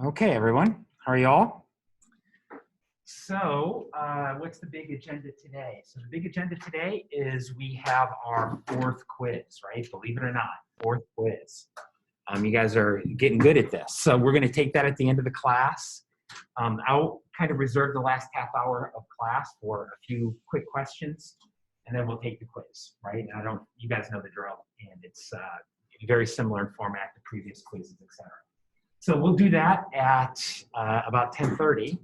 Okay, everyone, how are y'all? So, what's the big agenda today? So the big agenda today is we have our fourth quiz, right? Believe it or not, fourth quiz. You guys are getting good at this. So we're going to take that at the end of the class. I'll kind of reserve the last half hour of class for a few quick questions, and then we'll take the quiz, right? And you guys know the drill, and it's very similar in format to previous quizzes, etc. So we'll do that at about 10:30.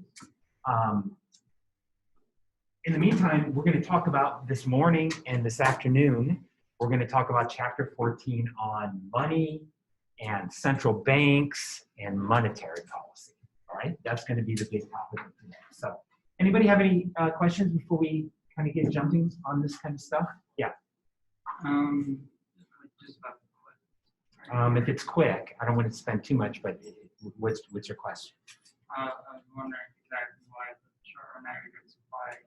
In the meantime, we're going to talk about this morning and this afternoon, we're going to talk about chapter 14 on money and central banks and monetary policy. All right, that's going to be the big topic of today. So anybody have any questions before we kind of get jumping on this kind of stuff? Yeah. Just about the quiz. If it's quick, I don't want to spend too much, but what's your question? I was wondering exactly why the chart on aggregates apply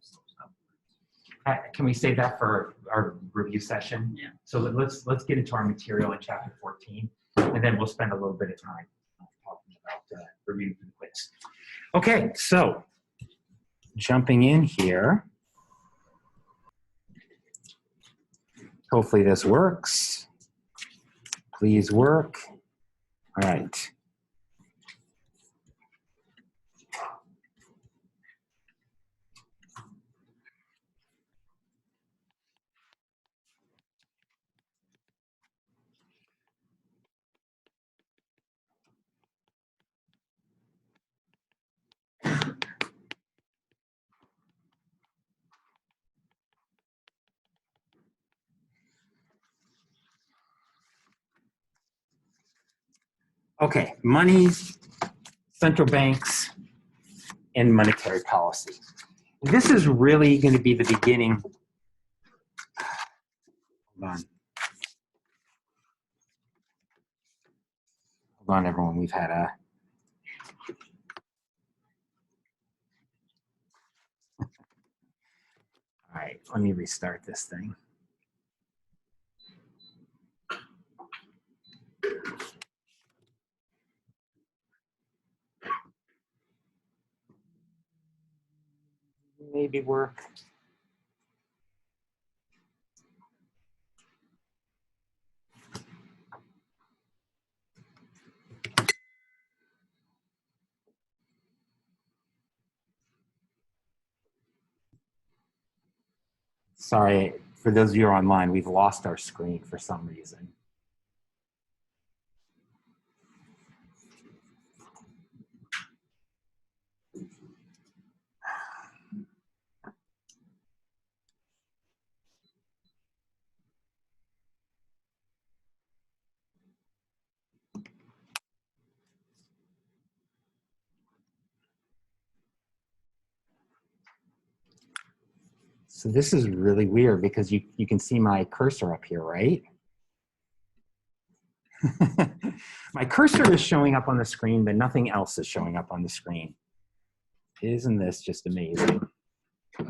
slopes upwards. Can we save that for our review session? Yeah. So let's get into our material in chapter 14, and then we'll spend a little bit of time talking about reviewing the quiz. Okay, so jumping in here. Hopefully this works. Please work. All right. Okay, money, central banks, and monetary policy. This is really going to be the beginning. Hold on. Hold on, everyone. We've had a... All right, let me restart this thing. Maybe work. Sorry, for those of you who are online, we've lost our screen for some reason. So this is really weird because you can see my cursor up here, right? My cursor is showing up on the screen, but nothing else is showing up on the screen. Isn't this just amazing? All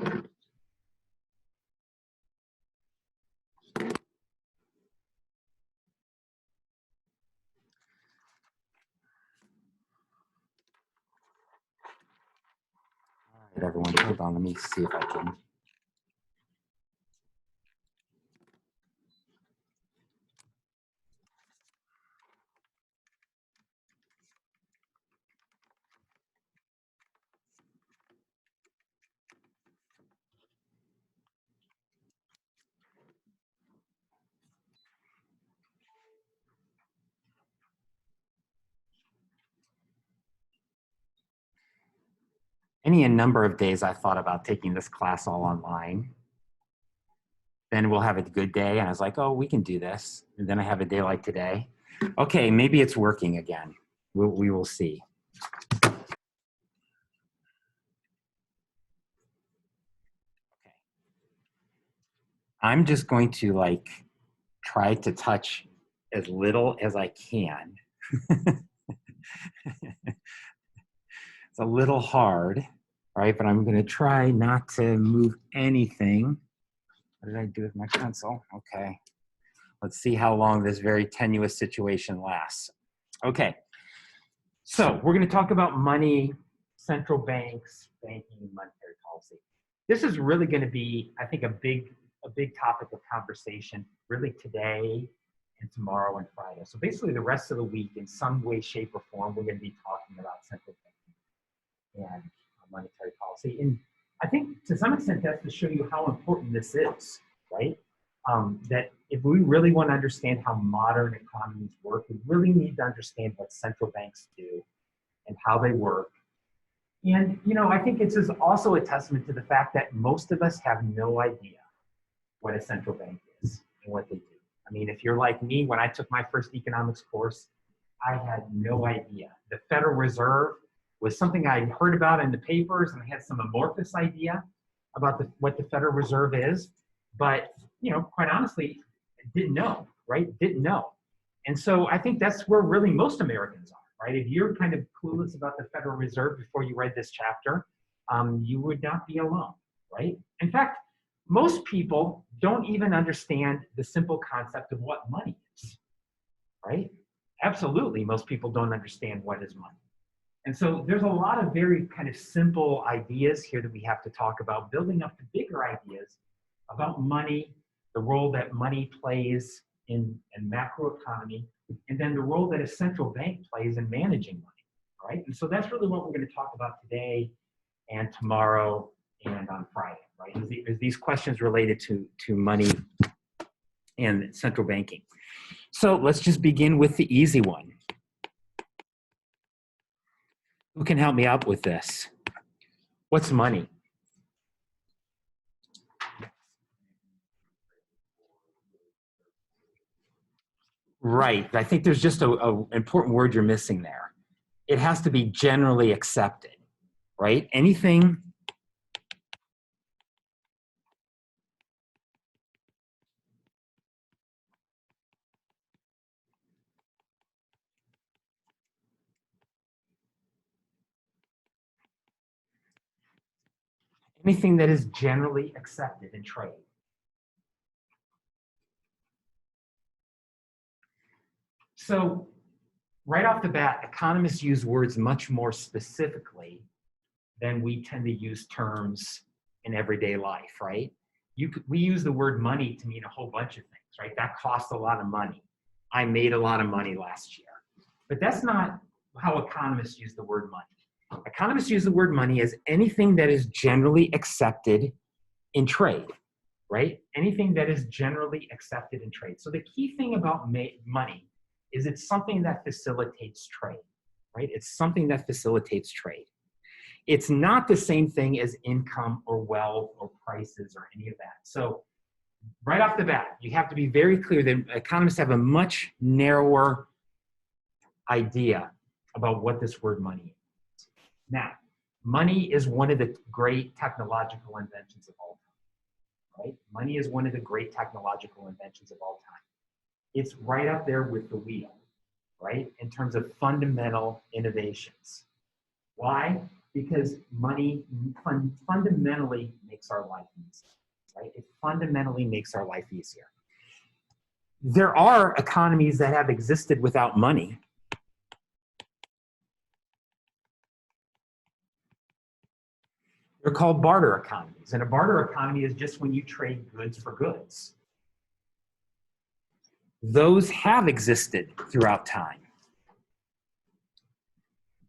right, everyone, hold on. Let me see if I can. Any number of days I thought about taking this class all online. Then we'll have a good day. And I was like, oh, we can do this. And then I have a day like today. Okay, maybe it's working again. We will see. Okay. I'm just going to like try to touch as little as I can. It's a little hard, right? But I'm going to try not to move anything. What did I do with my pencil? Okay. Let's see how long this very tenuous situation lasts. Okay. So we're going to talk about money, central banks, banking, monetary policy. This is really going to be, I think, a big topic of conversation really today and tomorrow and Friday. So basically the rest of the week, in some way, shape, or form, we're going to be talking about central banking and monetary policy. And I think to some extent that's to show you how important this is, right? That if we really want to understand how modern economies work, we really need to understand what central banks do and how they work. And, you know, I think it's also a testament to the fact that most of us have no idea what a central bank is and what they do. I mean, if you're like me, when I took my first economics course, I had no idea. The Federal Reserve was something I heard about in the papers, and I had some amorphous idea about what the Federal Reserve is, but, you know, quite honestly, didn't know, right? Didn't know. And so I think that's where really most Americans are, right? If you're kind of clueless about the Federal Reserve before you read this chapter, you would not be alone, right? In fact, most people don't even understand the simple concept of what money is, right? Absolutely, most people don't understand what is money. And so there's a lot of very kind of simple ideas here that we have to talk about, building up to bigger ideas about money, the role that money plays in macroeconomy, and then the role that a central bank plays in managing money, right? And so that's really what we're going to talk about today and tomorrow and on Friday, right? Is these questions related to money and central banking. So let's just begin with the easy one. Who can help me out with this? What's money? Right. I think there's just an important word you're missing there. It has to be generally accepted, right? Anything that is generally accepted in trade. So right off the bat, economists use words much more specifically than we tend to use terms in everyday life, right? We use the word money to mean a whole bunch of things, right? That costs a lot of money. I made a lot of money last year. But that's not how economists use the word money. Economists use the word money as anything that is generally accepted in trade, right? Anything that is generally accepted in trade. So the key thing about money is it's something that facilitates trade, right? It's something that facilitates trade. It's not the same thing as income or wealth or prices or any of that. So right off the bat, you have to be very clear that economists have a much narrower idea about what this word money is. Now, money is one of the great technological inventions of all time, right? Money is one of the great technological inventions of all time. It's right up there with the wheel, right? In terms of fundamental innovations. Why? Because money fundamentally makes our life easier, right? It fundamentally makes our life easier. There are economies that have existed without money. They're called barter economies. And a barter economy is just when you trade goods for goods. Those have existed throughout time.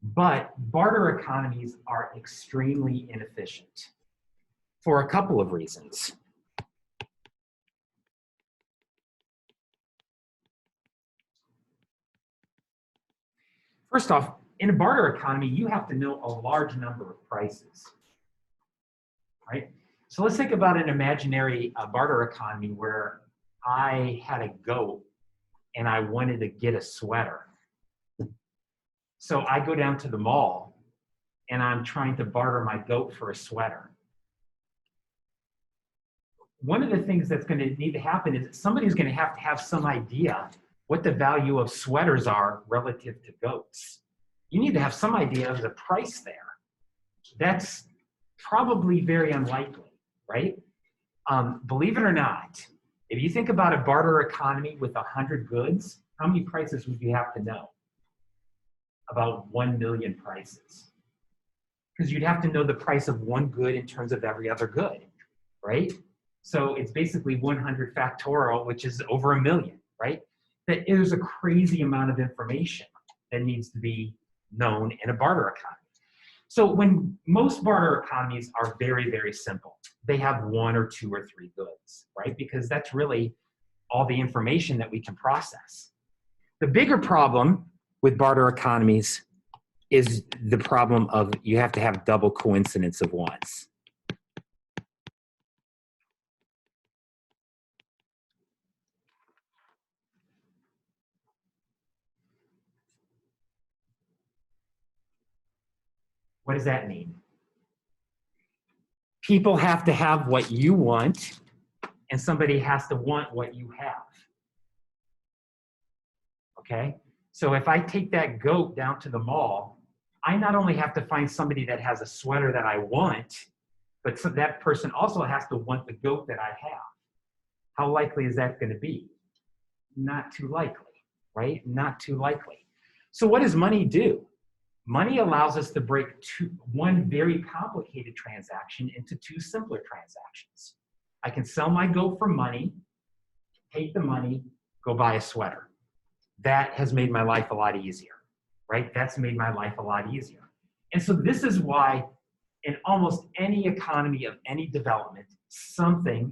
But barter economies are extremely inefficient for a couple of reasons. First off, in a barter economy, you have to know a large number of prices, right? So let's think about an imaginary barter economy where I had a goat and I wanted to get a sweater. So I go down to the mall and I'm trying to barter my goat for a sweater. One of the things that's going to need to happen is somebody's going to have some idea what the value of sweaters are relative to goats. You need to have some idea of the price there. That's probably very unlikely, right? Believe it or not, if you think about a barter economy with 100 goods, how many prices would you have to know? about 1 million prices. Because you'd have to know the price of one good in terms of every other good, right? So it's basically 100 factorial, which is over 1 million, right? That there's a crazy amount of information that needs to be known in a barter economy. So when most barter economies are very, very simple, they have 1 or 2 or 3 goods, right? Because that's really all the information that we can process. The bigger problem with barter economies is the problem of you have to have double coincidence of wants. What does that mean? People have to have what you want, and somebody has to want what you have. Okay? So if I take that goat down to the mall, I not only have to find somebody that has a sweater that I want, but so that person also has to want the goat that I have. How likely is that going to be? Not too likely, right? Not too likely. So what does money do? Money allows us to break one very complicated transaction into 2 simpler transactions. I can sell my goat for money, take the money, go buy a sweater. That has made my life a lot easier, right? That's made my life a lot easier. And so this is why in almost any economy of any development, something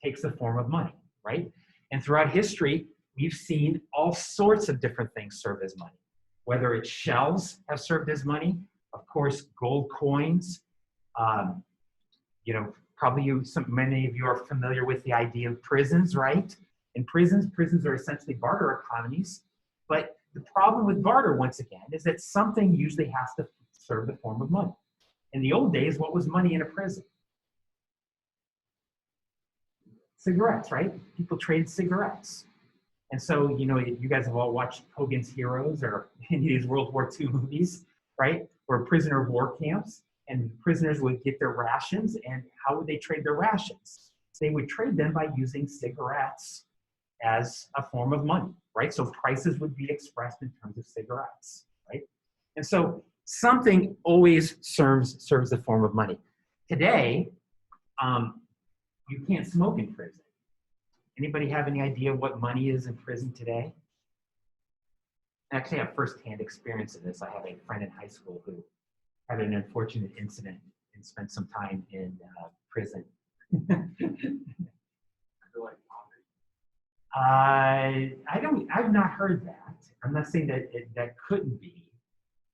takes the form of money, right? And throughout history, we've seen all sorts of different things serve as money. Whether it's shells have served as money, of course, gold coins. Probably many of you are familiar with the idea of prisons, right? In prisons are essentially barter economies. But the problem with barter, once again, is that something usually has to serve the form of money. In the old days, what was money in a prison? Cigarettes, right? People traded cigarettes. And so, you guys have all watched Hogan's Heroes or any of these World War II movies, right? Or prisoner of war camps, and prisoners would get their rations, and how would they trade their rations? They would trade them by using cigarettes as a form of money, right? So prices would be expressed in terms of cigarettes, right? And so something always serves the form of money. Today, you can't smoke in prison. Anybody have any idea what money is in prison today? I actually have firsthand experience of this. I have a friend in high school who had an unfortunate incident and spent some time in prison. I've not heard that. I'm not saying that that couldn't be,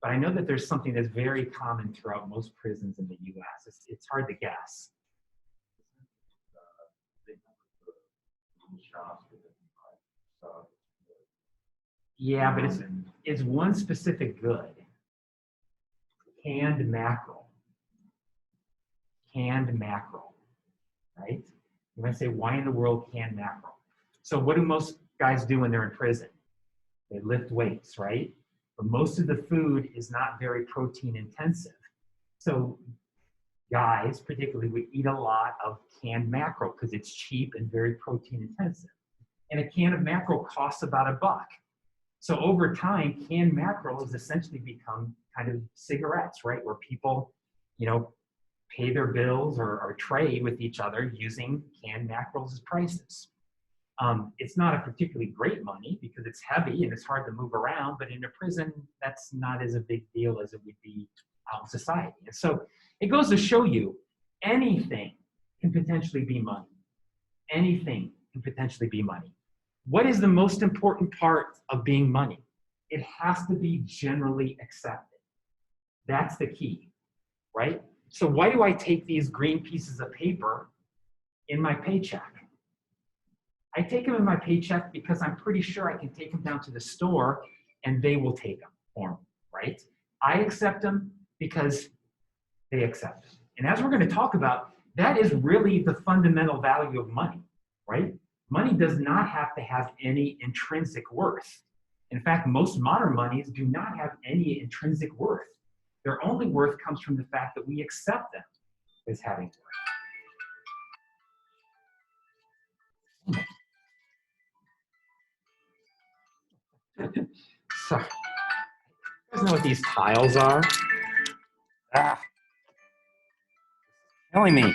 but I know that there's something that's very common throughout most prisons in the U.S. It's hard to guess. Yeah, but it's one specific good. Canned mackerel. Canned mackerel, right? You might say, why in the world canned mackerel? So what do most guys do when they're in prison? They lift weights, right? But most of the food is not very protein intensive. So guys particularly would eat a lot of canned mackerel because it's cheap and very protein intensive. And a can of mackerel costs about $1. So over time, canned mackerel has essentially become kind of cigarettes, right? Where people, pay their bills or trade with each other using canned mackerels as prices. It's not a particularly great money because it's heavy and it's hard to move around, but in a prison, that's not as a big deal as it would be out in society. And so it goes to show you anything can potentially be money. Anything can potentially be money. What is the most important part of being money? It has to be generally accepted. That's the key, right? So why do I take these green pieces of paper in my paycheck? I take them in my paycheck because I'm pretty sure I can take them down to the store and they will take them for me, right? I accept them because they accept them. And as we're going to talk about, that is really the fundamental value of money, right? Money does not have to have any intrinsic worth. In fact, most modern monies do not have any intrinsic worth. Their only worth comes from the fact that we accept them as having worth. So, You guys know what these tiles are? Ah, killing me.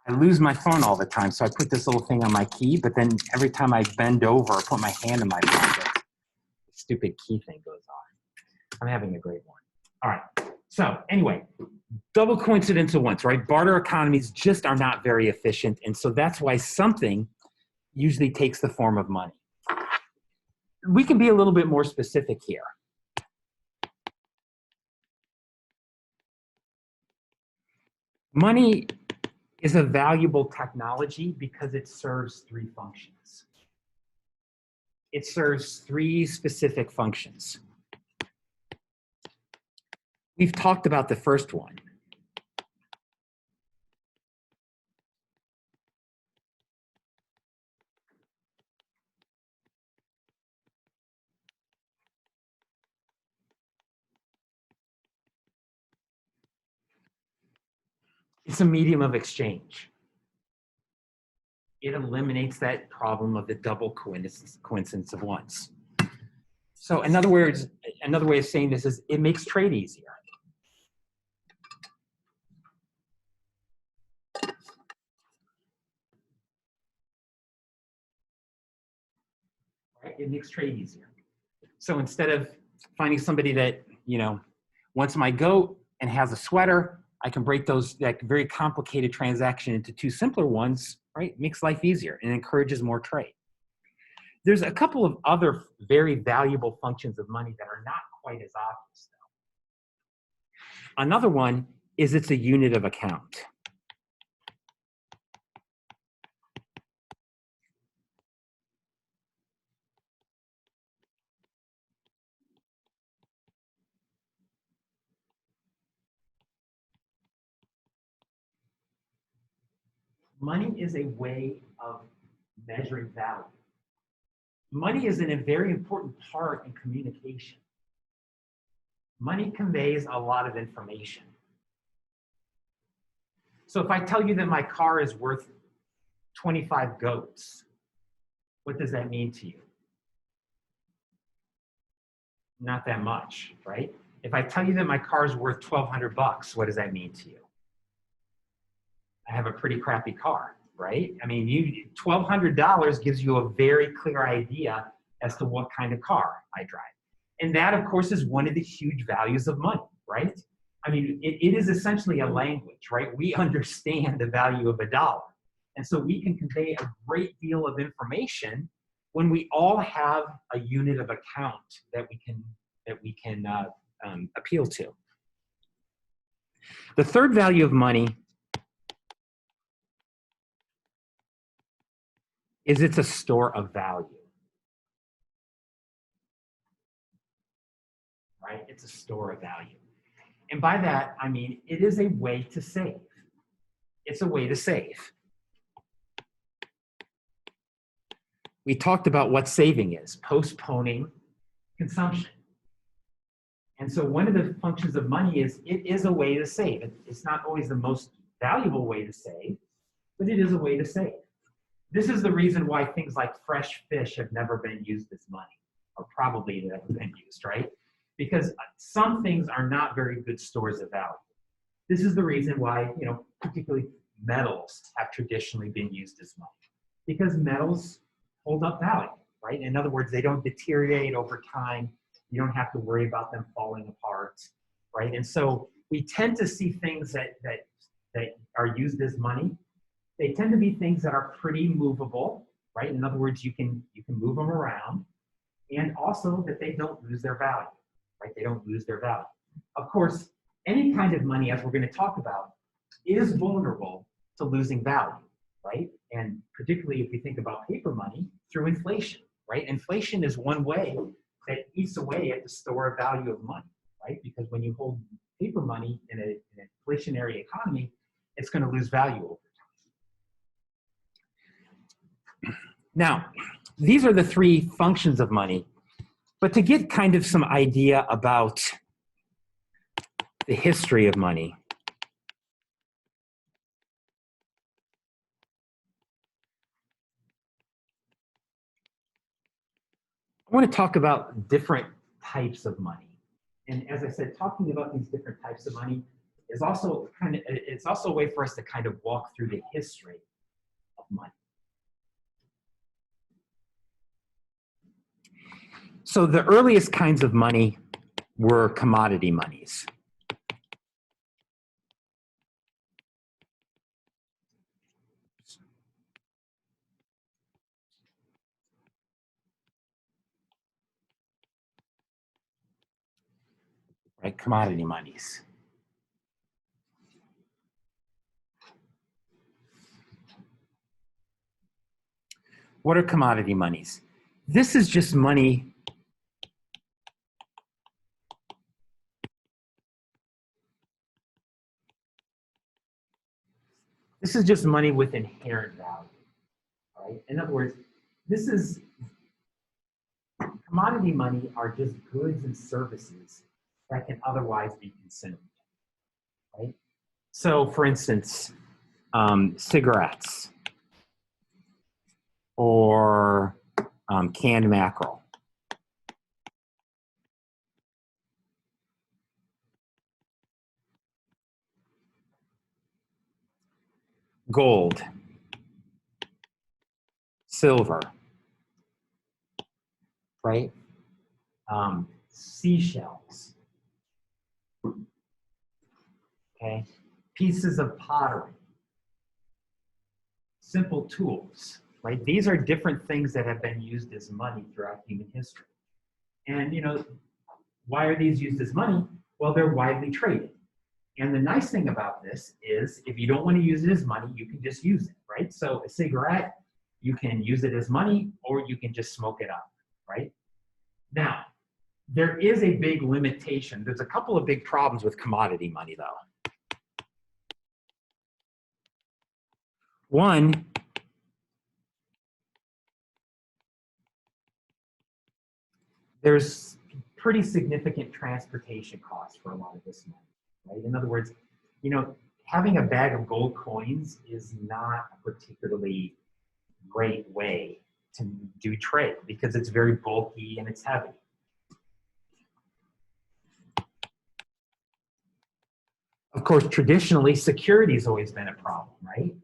I lose my phone all the time, so I put this little thing on my key, but then every time I bend over or put my hand in my pocket, the stupid key thing goes off. I'm having a great one. All right, so anyway, double coincidence at once, right? Barter economies just are not very efficient, and so that's why something usually takes the form of money. We can be a little bit more specific here. Money is a valuable technology because it serves three functions. It serves three specific functions. We've talked about the first one. It's a medium of exchange. It eliminates that problem of the double coincidence of once. So in other words, another way of saying this is it makes trade easier. Right? It makes trade easier. So instead of finding somebody that, wants my goat and has a sweater, I can break that very complicated transaction into two simpler ones, right? It makes life easier and encourages more trade. There's a couple of other very valuable functions of money that are not quite as obvious, though. Another one is it's a unit of account. Money is a way of measuring value. Money is a very important part in communication. Money conveys a lot of information. So if I tell you that my car is worth 25 goats, what does that mean to you? Not that much, right? If I tell you that my car is worth $1,200, what does that mean to you? I have a pretty crappy car, right? I mean, $1,200 gives you a very clear idea as to what kind of car I drive. And that, of course, is one of the huge values of money, right? I mean, it is essentially a language, right? We understand the value of a dollar. And so we can convey a great deal of information when we all have a unit of account that we can appeal to. The third value of money is it's a store of value. Right? It's a store of value. And by that, I mean, it is a way to save. It's a way to save. We talked about what saving is, postponing consumption. And so one of the functions of money is it is a way to save. It's not always the most valuable way to save, but it is a way to save. This is the reason why things like fresh fish have never been used as money, or probably never been used, right? Because some things are not very good stores of value. This is the reason why, particularly metals have traditionally been used as money, because metals hold up value, right? In other words, they don't deteriorate over time. You don't have to worry about them falling apart, right? And so we tend to see things that are used as money. They tend to be things that are pretty movable, right? In other words, you can move them around, and also that they don't lose their value, right? They don't lose their value. Of course, any kind of money, as we're going to talk about, is vulnerable to losing value, right? And particularly if we think about paper money, through inflation, right? Inflation is one way that eats away at the store of value of money, right? Because when you hold paper money in an inflationary economy, it's going to lose value over time. Now, these are the three functions of money, but to get kind of some idea about the history of money, I want to talk about different types of money. And as I said, talking about these different types of money is also it's also a way for us to kind of walk through the history of money. So the earliest kinds of money were commodity monies. Right, commodity monies. What are commodity monies? This is just money. This is just money with inherent value, right? In other words, commodity money are just goods and services that can otherwise be consumed, right? So for instance, cigarettes or canned mackerel. Gold, silver, right? Seashells, okay? Pieces of pottery, simple tools, right? These are different things that have been used as money throughout human history. And you know, why are these used as money? Well, they're widely traded. And the nice thing about this is if you don't want to use it as money, you can just use it, right? So a cigarette, you can use it as money or you can just smoke it up, right? Now, there is a big limitation. There's a couple of big problems with commodity money though. One, there's pretty significant transportation costs for a lot of this money, right? In other words, you know, having a bag of gold coins is not a particularly great way to do trade because it's very bulky and it's heavy. Of course, traditionally, security has always been a problem, right?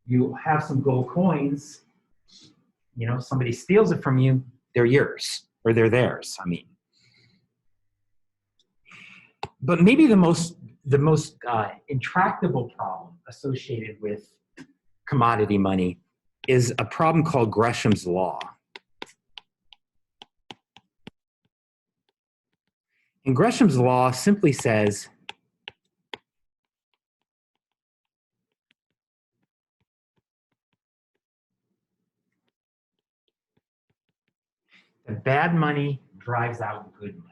You have some gold coins, you know, somebody steals it from you, they're yours, or they're theirs, I mean. But maybe the most intractable problem associated with commodity money is a problem called Gresham's Law. And Gresham's Law simply says that bad money drives out good money.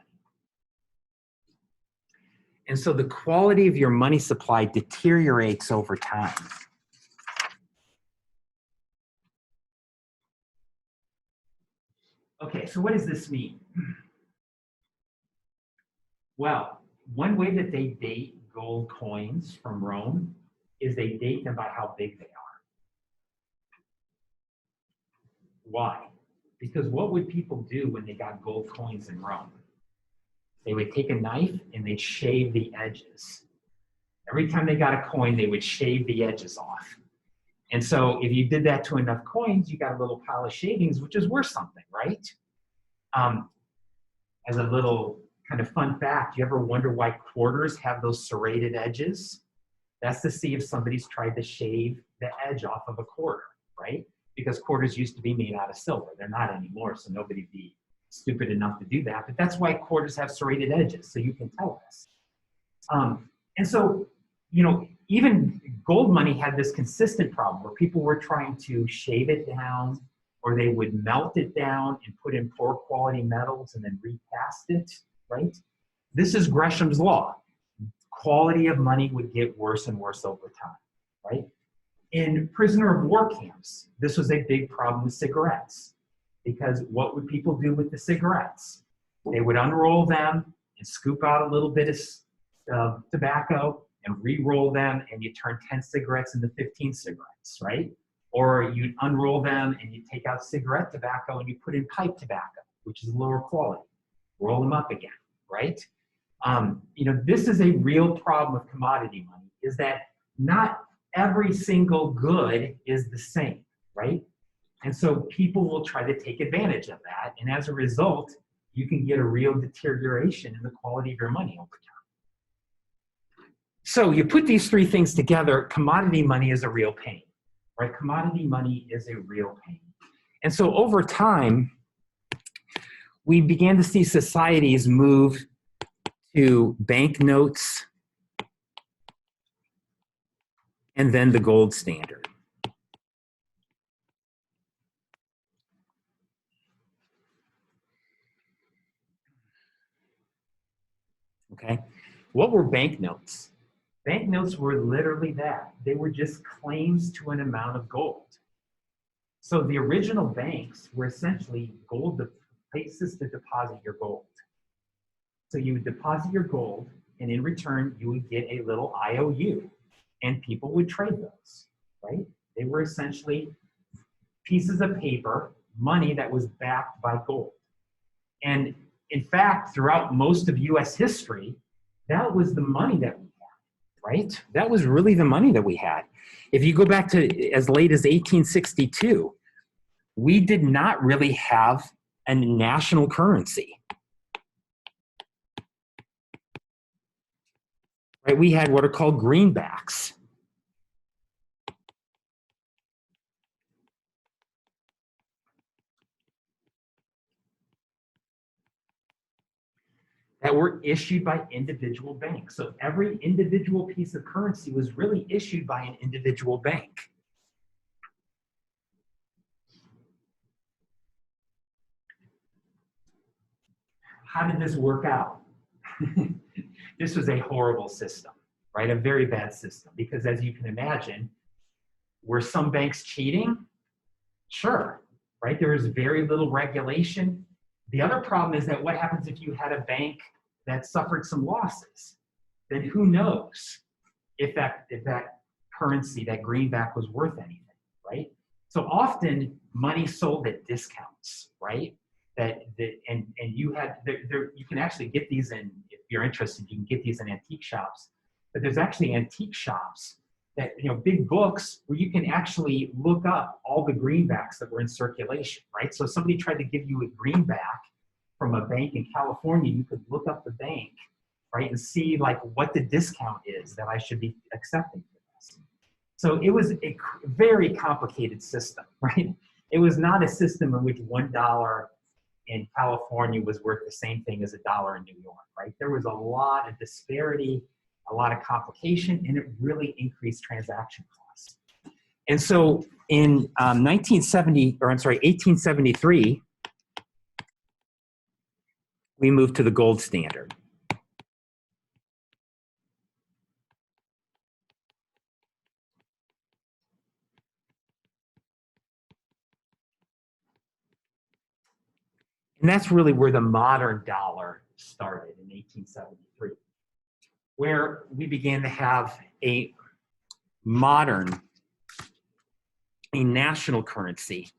And so the quality of your money supply deteriorates over time. Okay, so what does this mean? Well, one way that they date gold coins from Rome is they date them by how big they are. Why? Because what would people do when they got gold coins in Rome? They would take a knife and they'd shave the edges. Every time they got a coin, they would shave the edges off. And so if you did that to enough coins, you got a little pile of shavings, which is worth something, right? As a little kind of fun fact, you ever wonder why quarters have those serrated edges? That's to see if somebody's tried to shave the edge off of a quarter, right? Because quarters used to be made out of silver. They're not anymore, so nobody'd be stupid enough to do that. But that's why quarters have serrated edges, so you can tell this. And so, you know, even gold money had this consistent problem where people were trying to shave it down, or they would melt it down and put in poor quality metals and then recast it, right? This is Gresham's Law. Quality of money would get worse and worse over time, right? In prisoner of war camps, this was a big problem with cigarettes because what would people do with the cigarettes? They would unroll them and scoop out a little bit of tobacco and re-roll them, and you turn 10 cigarettes into 15 cigarettes, right? Or you'd unroll them and you take out cigarette tobacco and you put in pipe tobacco. which is lower quality. Roll them up again, right? This is a real problem with commodity money, is that not every single good is the same, right? And so people will try to take advantage of that. And as a result, you can get a real deterioration in the quality of your money over time. So you put these three things together, commodity money is a real pain, right? Commodity money is a real pain. And so over time, we began to see societies move to banknotes and then the gold standard. Okay, what were banknotes? Banknotes were literally that. They were just claims to an amount of gold. So the original banks were essentially places to deposit your gold. So you would deposit your gold, and in return, you would get a little IOU, and people would trade those, right? They were essentially pieces of paper, money that was backed by gold. And in fact, throughout most of US history, that was the money that we had, right? That was really the money that we had. If you go back to as late as 1862, we did not really have a national currency. Right? We had what are called greenbacks. That were issued by individual banks. So every individual piece of currency was really issued by an individual bank. How did this work out? This was a horrible system, right? A very bad system, because as you can imagine, were some banks cheating? Sure, right? There was very little regulation. The other problem is that what happens if you had a bank that suffered some losses? Then who knows if that currency, that greenback, was worth anything, right? So often money sold at discounts, right? And you had you can actually get these in, if you're interested, you can get these in antique shops. But there's actually antique shops that, big books where you can actually look up all the greenbacks that were in circulation, right? So if somebody tried to give you a greenback from a bank in California, you could look up the bank, right, and see like what the discount is that I should be accepting for this. So it was a very complicated system, right? It was not a system in which $1 in California was worth the same thing as $1 in New York, right? There was a lot of disparity, a lot of complication, and it really increased transaction costs. And so in 1873, we moved to the gold standard. And that's really where the modern dollar started in 1873, where we began to have a national currency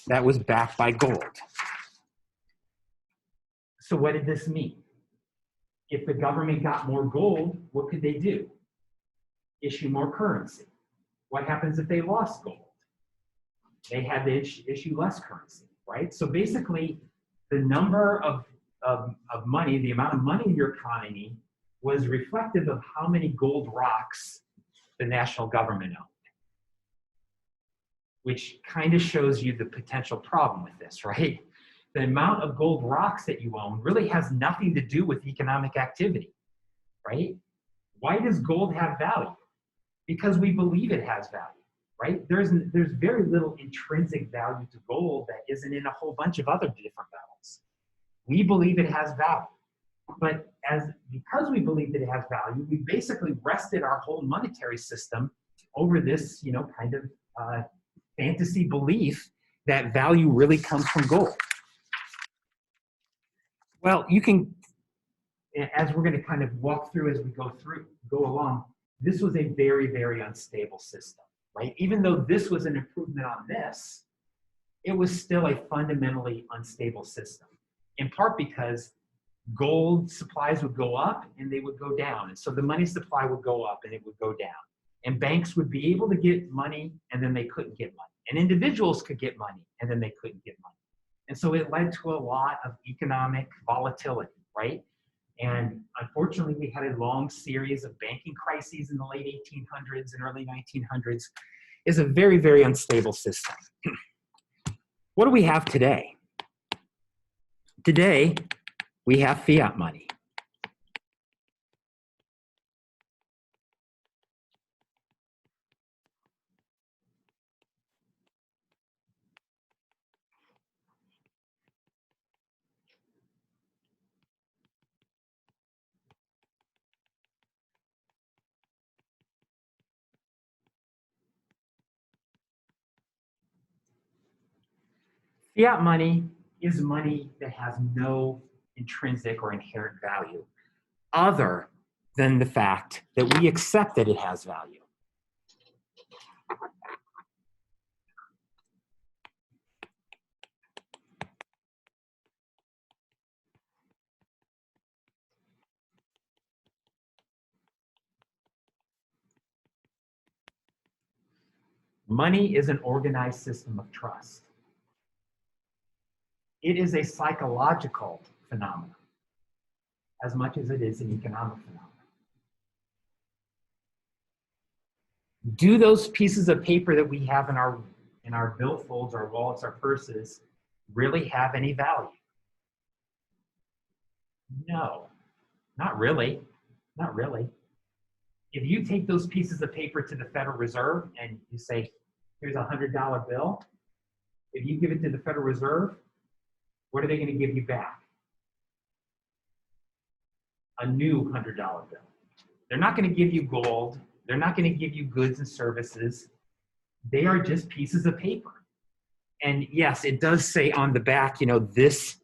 that was backed by gold. So what did this mean? If the government got more gold, what could they do? Issue more currency. What happens if they lost gold? They had to issue less currency, right? So basically, the number of money, the amount of money in your economy, was reflective of how many gold rocks the national government owned, which kind of shows you the potential problem with this, right? The amount of gold rocks that you own really has nothing to do with economic activity, right? Why does gold have value? Because we believe it has value, right? There's very little intrinsic value to gold that isn't in a whole bunch of other different metals. We believe it has value, but because we believe that it has value, we basically rested our whole monetary system over this, kind of fantasy belief that value really comes from gold. Well, you can, as we're going to kind of walk through as we go along, this was a very, very unstable system, right? Even though this was an improvement on this, it was still a fundamentally unstable system, in part because gold supplies would go up and they would go down. And so the money supply would go up and it would go down. And banks would be able to get money and then they couldn't get money. And individuals could get money and then they couldn't get money. And so it led to a lot of economic volatility, right? And unfortunately, we had a long series of banking crises in the late 1800s and early 1900s. It's a very, very unstable system. What do we have today? Today, we have fiat money. Fiat money is money that has no intrinsic or inherent value other than the fact that we accept that it has value. Money is an organized system of trust. It is a psychological phenomenon as much as it is an economic phenomenon. Do those pieces of paper that we have in our billfolds, our wallets, our purses, really have any value? No, not really, not really. If you take those pieces of paper to the Federal Reserve and you say, here's a $100 bill, if you give it to the Federal Reserve, what are they going to give you back? A new $100 bill. They're not going to give you gold. They're not going to give you goods and services. They are just pieces of paper. And yes, it does say on the back, you know, this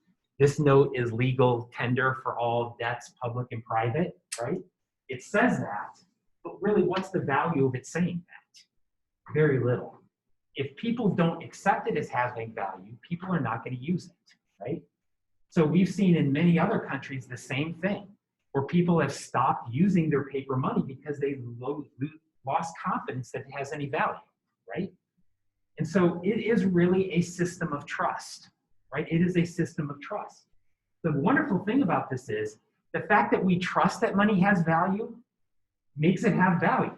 note is legal tender for all debts, public and private, right? It says that, but really what's the value of it saying that? Very little. If people don't accept it as having value, people are not going to use it, right? So we've seen in many other countries the same thing, where people have stopped using their paper money because they lost confidence that it has any value, right? And so it is really a system of trust, right? It is a system of trust. The wonderful thing about this is the fact that we trust that money has value makes it have value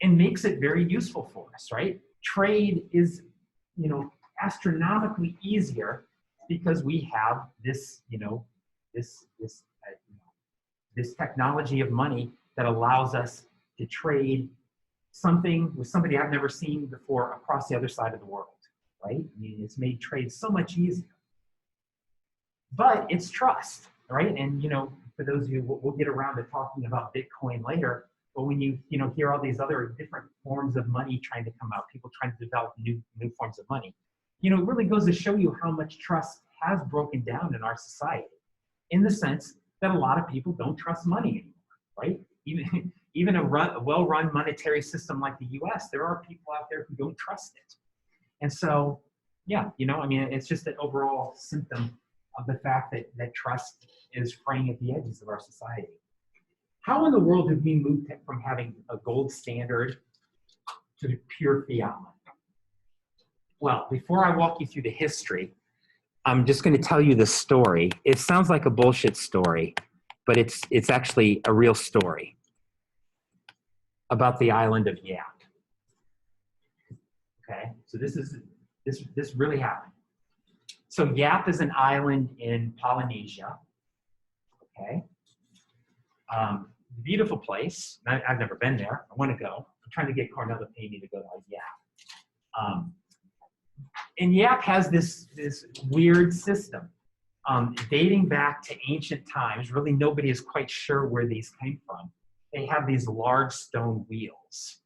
and makes it very useful for us, right? Trade is, you know, astronomically easier because we have this, you know, this technology of money that allows us to trade something with somebody I've never seen before across the other side of the world, right? I mean, it's made trade so much easier. But it's trust, right? And, you know, for those of you, we'll get around to talking about Bitcoin later, but when you hear all these other different forms of money trying to come out, people trying to develop new forms of money, you know, it really goes to show you how much trust has broken down in our society, in the sense that a lot of people don't trust money anymore, right? Even a well-run monetary system like the US, there are people out there who don't trust it. And so, yeah, you know, I mean, it's just an overall symptom of the fact that trust is fraying at the edges of our society. How in the world did we move from having a gold standard to pure fiat money? Well, before I walk you through the history, I'm just going to tell you the story. It sounds like a bullshit story, but it's actually a real story about the island of Yap. Okay, so this really happened. So Yap is an island in Polynesia. Okay, beautiful place. I've never been there. I want to go. I'm trying to get Cornell to pay me to go to Yap. And Yap has this weird system dating back to ancient times. Really, nobody is quite sure where these came from. They have these large stone wheels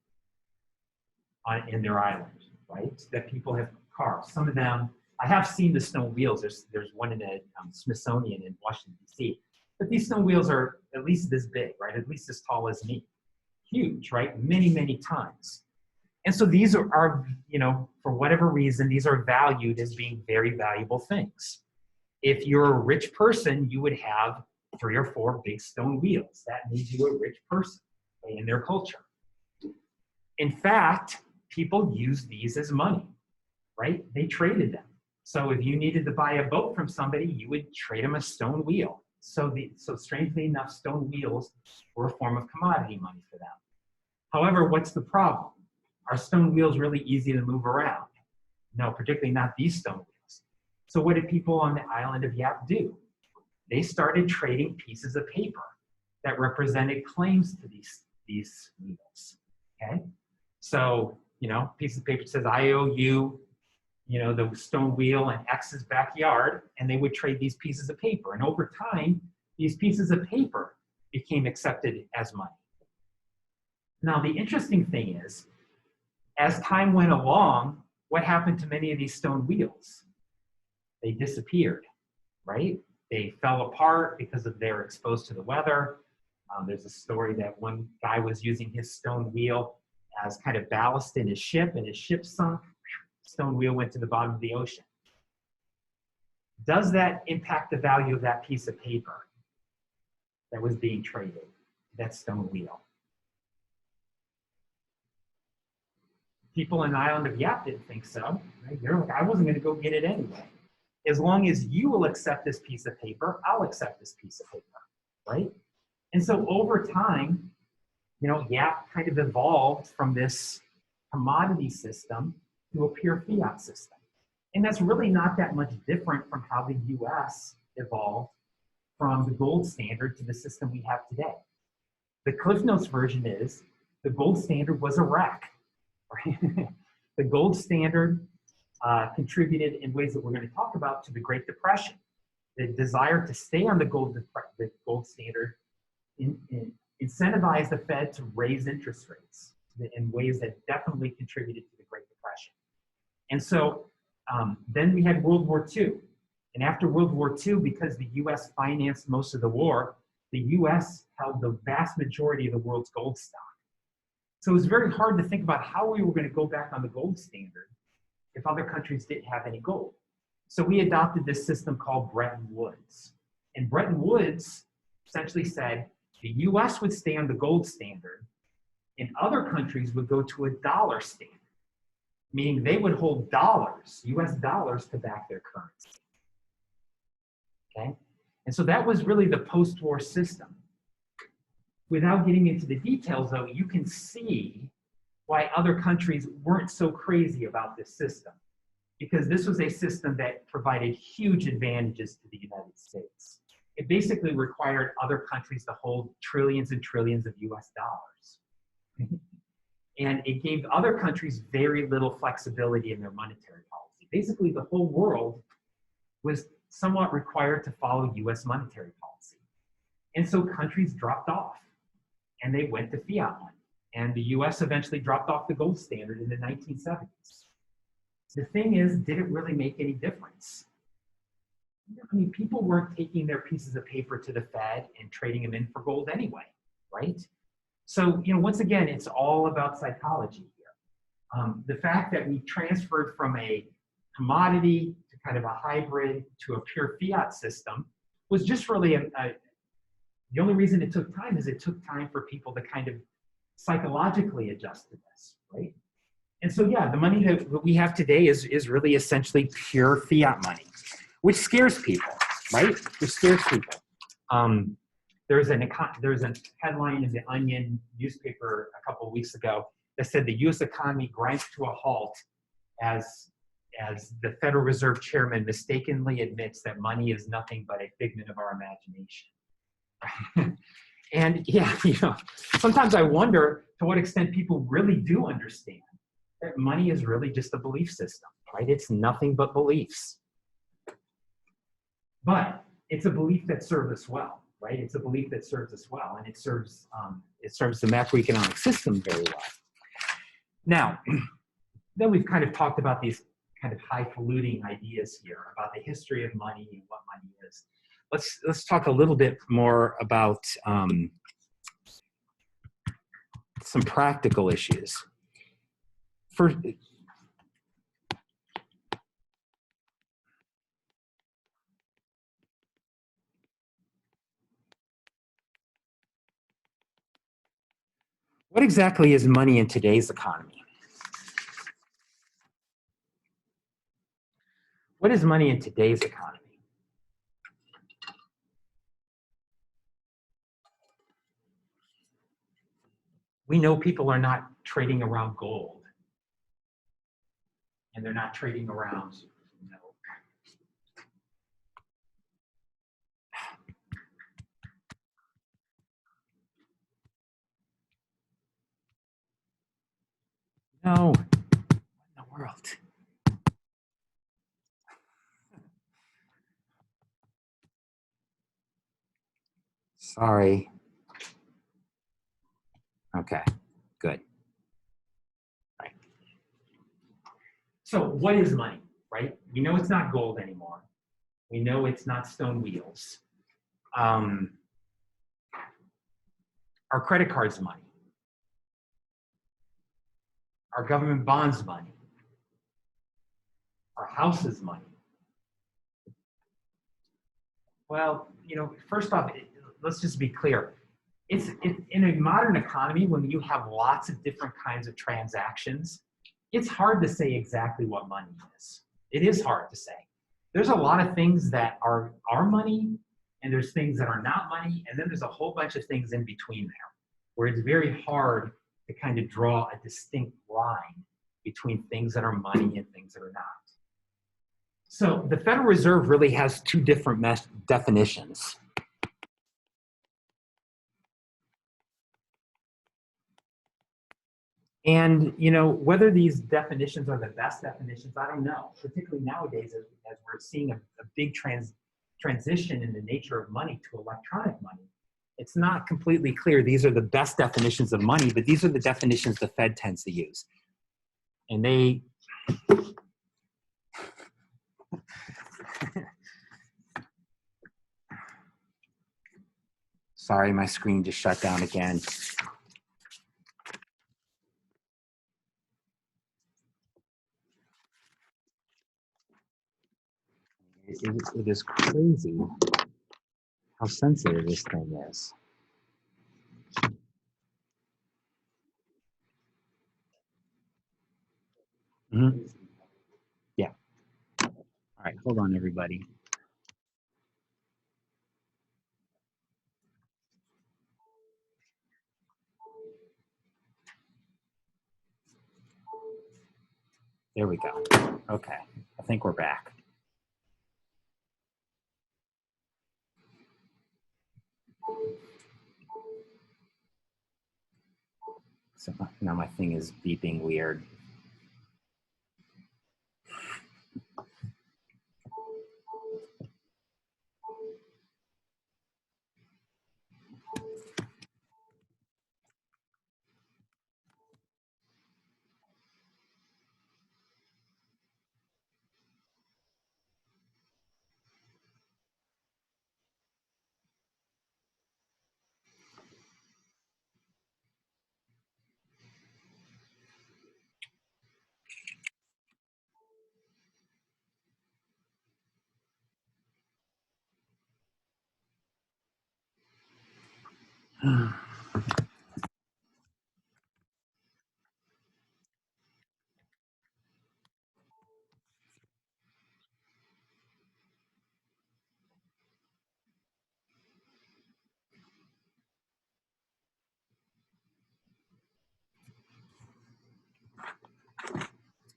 in their island, right, that people have carved. Some of them, I have seen the stone wheels. There's one in the Smithsonian in Washington, D.C. But these stone wheels are at least this big, right, at least as tall as me. Huge, right, many, many tons. And so these are, you know, for whatever reason, these are valued as being very valuable things. If you're a rich person, you would have 3 or 4 big stone wheels. That means you were a rich person in their culture. In fact, people used these as money, right? They traded them. So if you needed to buy a boat from somebody, you would trade them a stone wheel. So strangely enough, stone wheels were a form of commodity money for them. However, what's the problem? Are stone wheels really easy to move around? No, particularly not these stone wheels. So what did people on the island of Yap do? They started trading pieces of paper that represented claims to these wheels, okay? So, you know, piece of paper says, I owe you, you know, the stone wheel in X's backyard, and they would trade these pieces of paper. And over time, these pieces of paper became accepted as money. Now, the interesting thing is, as time went along, what happened to many of these stone wheels? They disappeared, right? They fell apart because of they were exposed to the weather. There's a story that one guy was using his stone wheel as kind of ballast in his ship, and his ship sunk. Stone wheel went to the bottom of the ocean. Does that impact the value of that piece of paper that was being traded, that stone wheel? People in the island of Yap didn't think so. Right? They're like, I wasn't going to go get it anyway. As long as you will accept this piece of paper, I'll accept this piece of paper, right? And so over time, you know, Yap kind of evolved from this commodity system to a pure fiat system. And that's really not that much different from how the US evolved from the gold standard to the system we have today. The Cliff Notes version is the gold standard was a wreck. Right? The gold standard contributed in ways that we're going to talk about to the Great Depression. The desire to stay on the gold standard incentivized the Fed to raise interest rates in ways that definitely contributed to the Great Depression. And so then we had World War II. And after World War II, because the US financed most of the war, the US held the vast majority of the world's gold stock. So it was very hard to think about how we were going to go back on the gold standard if other countries didn't have any gold. So we adopted this system called Bretton Woods. And Bretton Woods essentially said the US would stay on the gold standard and other countries would go to a dollar standard, meaning they would hold dollars, US dollars, to back their currency. Okay? And so that was really the post-war system. Without getting into the details, though, you can see why other countries weren't so crazy about this system, because this was a system that provided huge advantages to the United States. It basically required other countries to hold trillions and trillions of US dollars. And it gave other countries very little flexibility in their monetary policy. Basically, the whole world was somewhat required to follow US monetary policy. And so countries dropped off and they went to fiat money. And the US eventually dropped off the gold standard in the 1970s. The thing is, did it really make any difference? I mean, people weren't taking their pieces of paper to the Fed and trading them in for gold anyway, right? So, you know, once again, it's all about psychology here. The fact that we transferred from a commodity to kind of a hybrid to a pure fiat system was just really the only reason it took time is it took time for people to kind of psychologically adjust to this, right? And so, yeah, the money that we have today is really essentially pure fiat money, which scares people, right? Which scares people. There's a headline in the Onion newspaper a couple of weeks ago that said the U.S. economy grinds to a halt as the Federal Reserve Chairman mistakenly admits that money is nothing but a figment of our imagination. And yeah, you know, sometimes I wonder to what extent people really do understand that money is really just a belief system, right? It's nothing but beliefs. But it's a belief that serves us well, right? It's a belief that serves us well, and it serves the macroeconomic system very well. Now, then we've kind of talked about these kind of highfalutin ideas here about the history of money and what money is. Let's talk a little bit more about some practical issues. for what exactly is money in today's economy? What is money in today's economy? We know people are not trading around gold, and they're not trading around, you know, no, what in the world? Sorry. Okay, good. Right. So what is money, right? We know it's not gold anymore. We know it's not stone wheels. Our credit card's money. Our government bonds money. Our house is money. Well, you know, first off, let's just be clear. It's in a modern economy, when you have lots of different kinds of transactions, it's hard to say exactly what money is. It is hard to say. There's a lot of things that are our money, and there's things that are not money, and then there's a whole bunch of things in between there, where it's very hard to kind of draw a distinct line between things that are money and things that are not. So the Federal Reserve really has two different definitions. And, you know, whether these definitions are the best definitions, I don't know, particularly nowadays as we're seeing a big transition in the nature of money to electronic money. It's not completely clear these are the best definitions of money, but these are the definitions the Fed tends to use. And they... Sorry, my screen just shut down again. It is crazy how sensitive this thing is. Mm-hmm. Yeah. All right, hold on, everybody. There we go. Okay, I think we're back. So now my thing is beeping weird.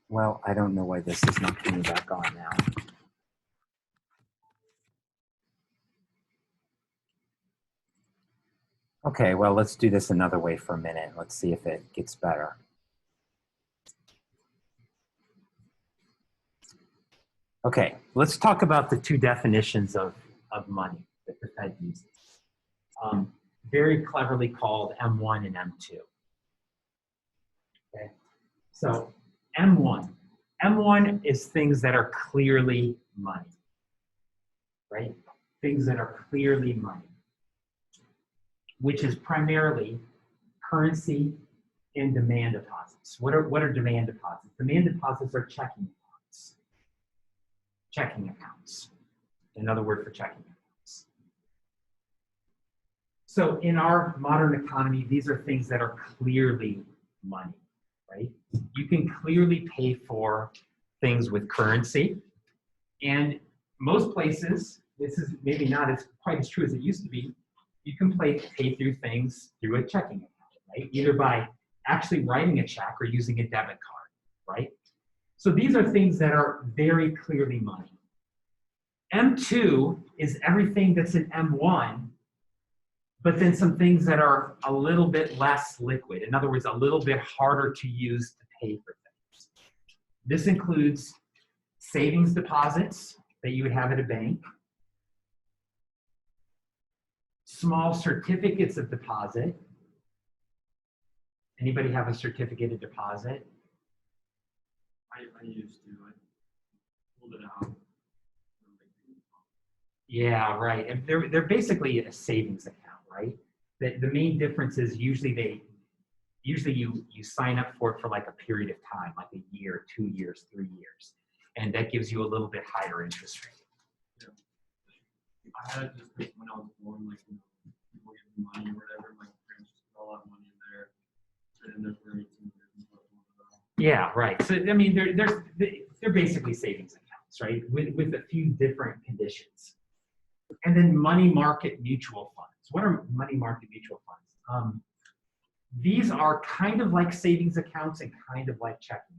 Well, I don't know why this is not coming back on now. Okay, well, let's do this another way for a minute. Let's see if it gets better. Okay, let's talk about the two definitions of money that the Fed uses. Very cleverly called M1 and M2. Okay, so M1 is things that are clearly money, right? Things that are clearly money, which is primarily currency and demand deposits. What are demand deposits? Demand deposits are checking accounts. Checking accounts. Another word for checking accounts. So in our modern economy, these are things that are clearly money, right? You can clearly pay for things with currency. And most places, this is maybe not as quite as true as it used to be, you can pay through things through a checking account, right? Either by actually writing a check or using a debit card, right? So these are things that are very clearly money. M2 is everything that's in M1, but then some things that are a little bit less liquid. In other words, a little bit harder to use to pay for things. This includes savings deposits that you would have at a bank, small certificates of deposit. Anybody have a certificate of deposit? I used to. I pulled it out. Yeah, right. And they're basically a savings account, right? The main difference is usually you sign up for it for like a period of time, like a year, 2 years, 3 years, and that gives you a little bit higher interest rate. Yeah. I had it just because when I was born, like, you know, people give me money or whatever, my parents just put a lot of money in there, and there for 18 years and stuff. Yeah, right. So I mean, they're basically savings accounts, right? With a few different conditions. And then money market mutual funds. What are money market mutual funds? These are kind of like savings accounts and kind of like checking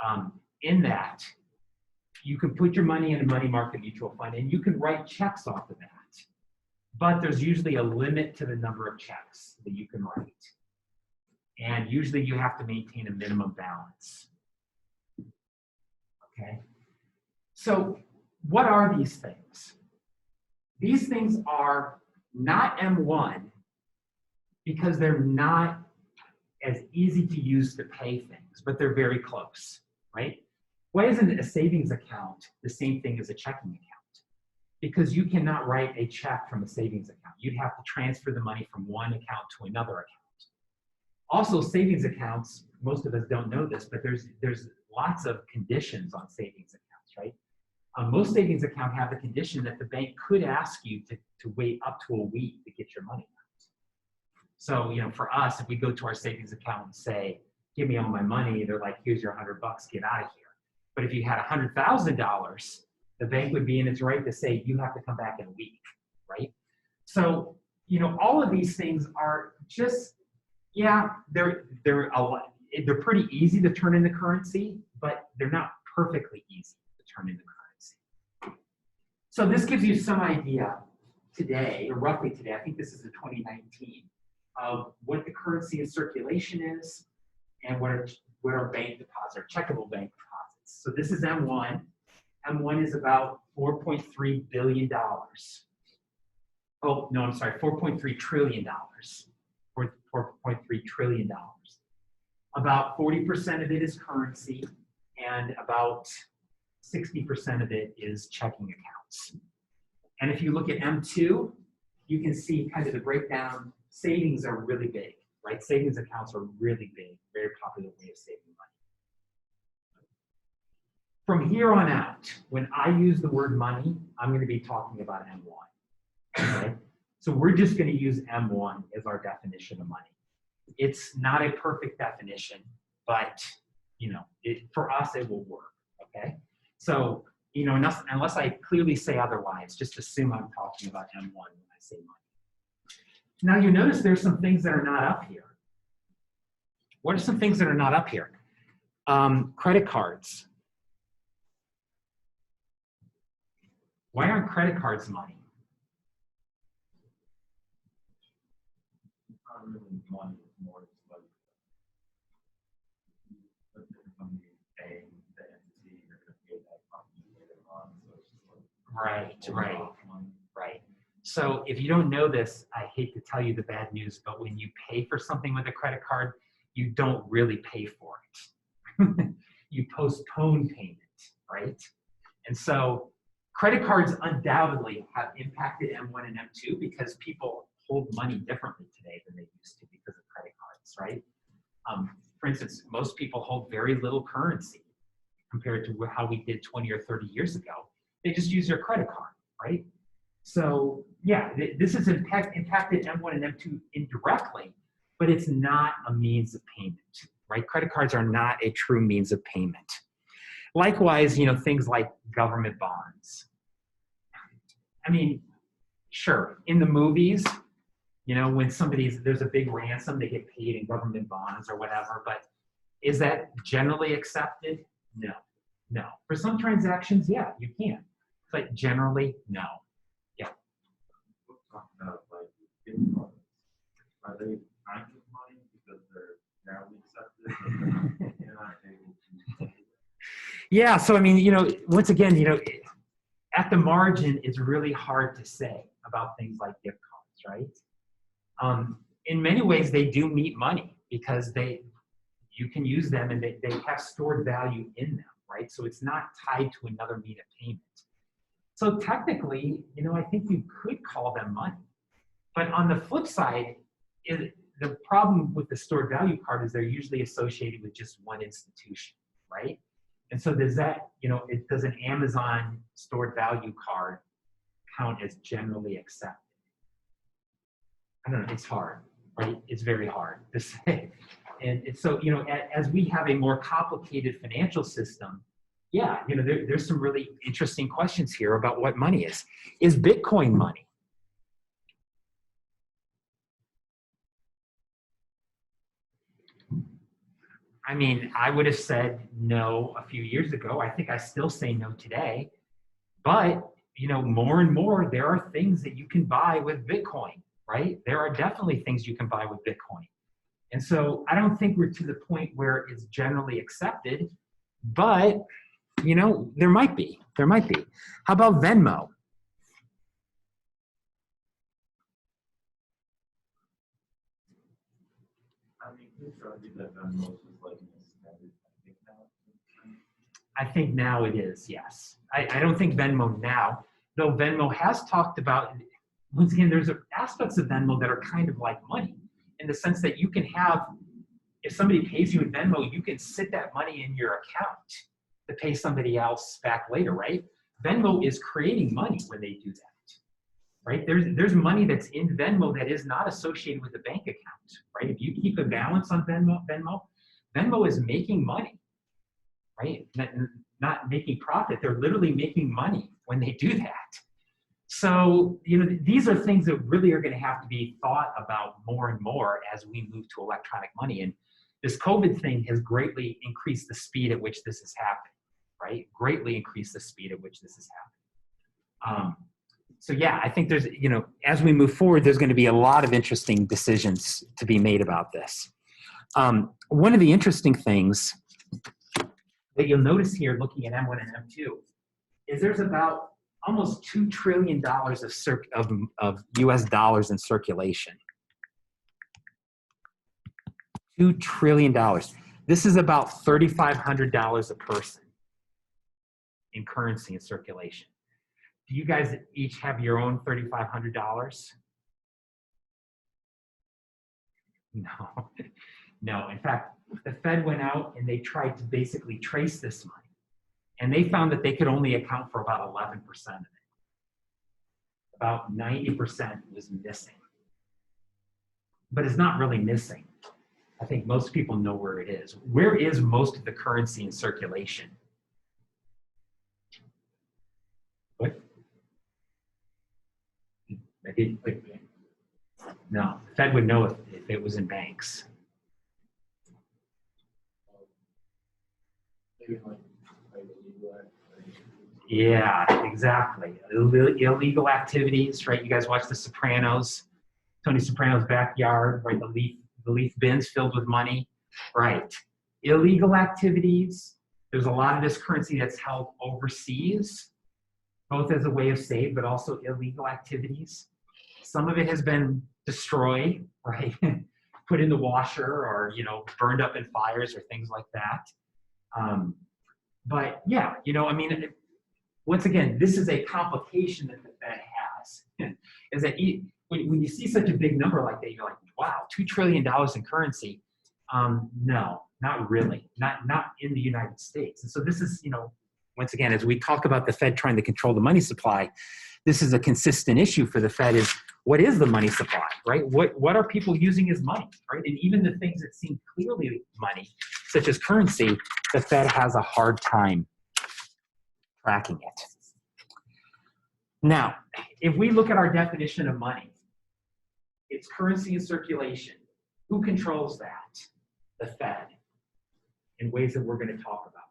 accounts. In that, you can put your money in a money market mutual fund and you can write checks off of that. But there's usually a limit to the number of checks that you can write. And usually you have to maintain a minimum balance. Okay? So what are these things? These things are not M1 because they're not as easy to use to pay things, but they're very close, right? Why isn't a savings account the same thing as a checking account? Because you cannot write a check from a savings account. You'd have to transfer the money from one account to another account. Also, savings accounts, most of us don't know this, but there's lots of conditions on savings accounts, right? Most savings accounts have the condition that the bank could ask you to wait up to a week to get your money out. So, you know, for us, if we go to our savings account and say, give me all my money, they're like, here's your $100, get out of here. But if you had $100,000, the bank would be in its right to say, you have to come back in a week, right? So, you know, all of these things are just, yeah, they're pretty easy to turn into currency, but they're not perfectly easy to turn into currency. So this gives you some idea today, or roughly today, I think this is the 2019, of what the currency in circulation is and what are bank deposits, or checkable bank deposits. So this is M1. M1 is about $4.3 billion. Oh, no, I'm sorry, $4.3 trillion. $4.3 trillion. About 40% of it is currency, and about 60% of it is checking accounts. And if you look at M2, you can see kind of the breakdown. Savings are really big, right? Savings accounts are really big, very popular way of saving money. From here on out, when I use the word money, I'm going to be talking about M1. Okay? So we're just going to use M1 as our definition of money. It's not a perfect definition, but you know, for us it will work. Okay. So you know, unless I clearly say otherwise, just assume I'm talking about M1 when I say money. Now you notice there's some things that are not up here. What are some things that are not up here? Credit cards. Why aren't credit cards money? Not really money, more like the entity you're going to pay that company later on. So it's just like Right. So if you don't know this, I hate to tell you the bad news, but when you pay for something with a credit card, you don't really pay for it. You postpone payment, right? And so credit cards undoubtedly have impacted M1 and M2 because people hold money differently today than they used to because of credit cards. payments, right? For instance, most people hold very little currency compared to how we did 20 or 30 years ago. They just use their credit card, right? So yeah, this has impacted M1 and M2 indirectly, but it's not a means of payment, right? Credit cards are not a true means of payment. Likewise, things like government bonds. I mean, sure, in the movies, when there's a big ransom, they get paid in government bonds or whatever, but is that generally accepted? No. For some transactions, yeah, you can, but generally, no. We'll talk about like Bitcoin. Are they kind of money because they're narrowly accepted, but they're not able to? Yeah, so I mean, once again, at the margin, it's really hard to say about things like gift cards, right? In many ways, they do meet money because you can use them and they have stored value in them, right? So it's not tied to another means of payment. So technically, I think you could call them money. But on the flip side, the problem with the stored value card is they're usually associated with just one institution, right? And so does an Amazon stored value card count as generally accepted? I don't know, it's hard, right? It's very hard to say. And so, as we have a more complicated financial system, yeah, there's some really interesting questions here about what money is. Is Bitcoin money? I mean, I would have said no a few years ago. I think I still say no today. But, more and more, there are things that you can buy with Bitcoin, right? There are definitely things you can buy with Bitcoin. And so I don't think we're to the point where it's generally accepted, but, there might be. How about Venmo? I mean, who's argued that Venmo is like an extended bank account? I think now it is, yes. I don't think Venmo now, though Venmo has talked about, once again, there's aspects of Venmo that are kind of like money in the sense that you can have, if somebody pays you in Venmo, you can sit that money in your account to pay somebody else back later, right? Venmo is creating money when they do that, right? There's money that's in Venmo that is not associated with a bank account, right? If you keep a balance on Venmo is making money, right? Not making profit. They're literally making money when they do that. So, these are things that really are going to have to be thought about more and more as we move to electronic money. And this COVID thing has greatly increased the speed at which this is happening, right? Greatly increased the speed at which this is happening. So yeah, I think there's, as we move forward, there's going to be a lot of interesting decisions to be made about this. One of the interesting things that you'll notice here looking at M1 and M2 is there's about almost $2 trillion of US dollars in circulation. $2 trillion. This is about $3,500 a person in currency in circulation. Do you guys each have your own $3,500? No. In fact, the Fed went out and they tried to basically trace this money. And they found that they could only account for about 11% of it. About 90% was missing. But it's not really missing. I think most people know where it is. Where is most of the currency in circulation? What? No, the Fed would know if it was in banks. Yeah, exactly. Illegal activities, right? You guys watch The Sopranos, Tony Soprano's backyard, right? The leaf bins filled with money, right? Illegal activities. There's a lot of this currency that's held overseas, both as a way of save, but also illegal activities. Some of it has been destroyed, right? Put in the washer or, burned up in fires or things like that. But yeah, once again, this is a complication that the Fed has, is that when you see such a big number like that, you're like, wow, $2 trillion in currency. No, not really, not in the United States. And so this is, once again, as we talk about the Fed trying to control the money supply, this is a consistent issue for the Fed is what is the money supply, right? What are people using as money, right? And even the things that seem clearly money, such as currency, the Fed has a hard time tracking it. Now, if we look at our definition of money, it's currency in circulation. Who controls that? The Fed, in ways that we're going to talk about.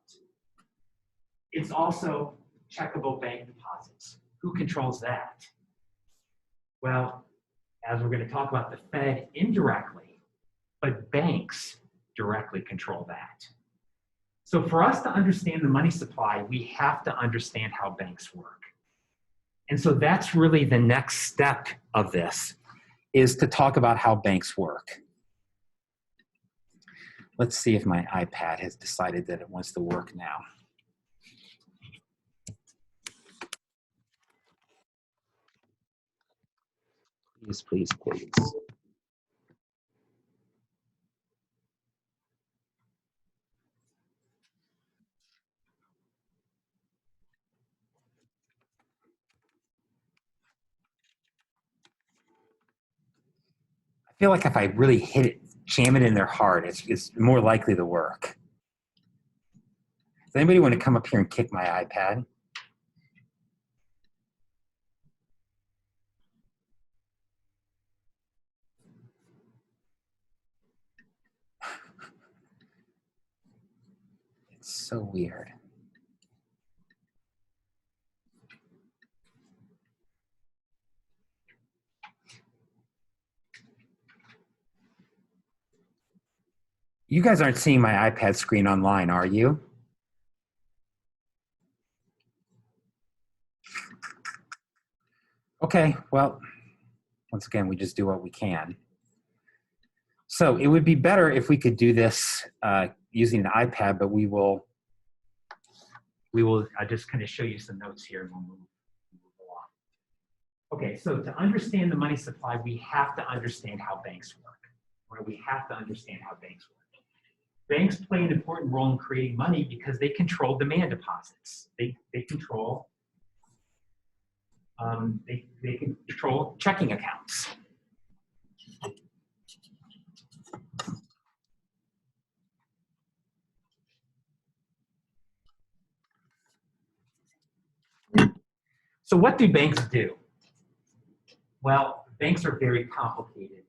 It's also checkable bank deposits. Who controls that? Well, as we're going to talk about, the Fed indirectly, but banks directly control that. So for us to understand the money supply, we have to understand how banks work. And so that's really the next step of this, is to talk about how banks work. Let's see if my iPad has decided that it wants to work now. Please, please, please. I feel like if I really hit it, jam it in their heart, it's more likely to work. Does anybody want to come up here and kick my iPad? It's so weird. You guys aren't seeing my iPad screen online, are you? Okay, well, once again, we just do what we can. So it would be better if we could do this using an iPad, but we will just kind of show you some notes here and we'll move along. Okay, so to understand the money supply, we have to understand how banks work. Right? We have to understand how banks work. Banks play an important role in creating money because they control demand deposits. They control they can control checking accounts. So what do banks do? Well, banks are very complicated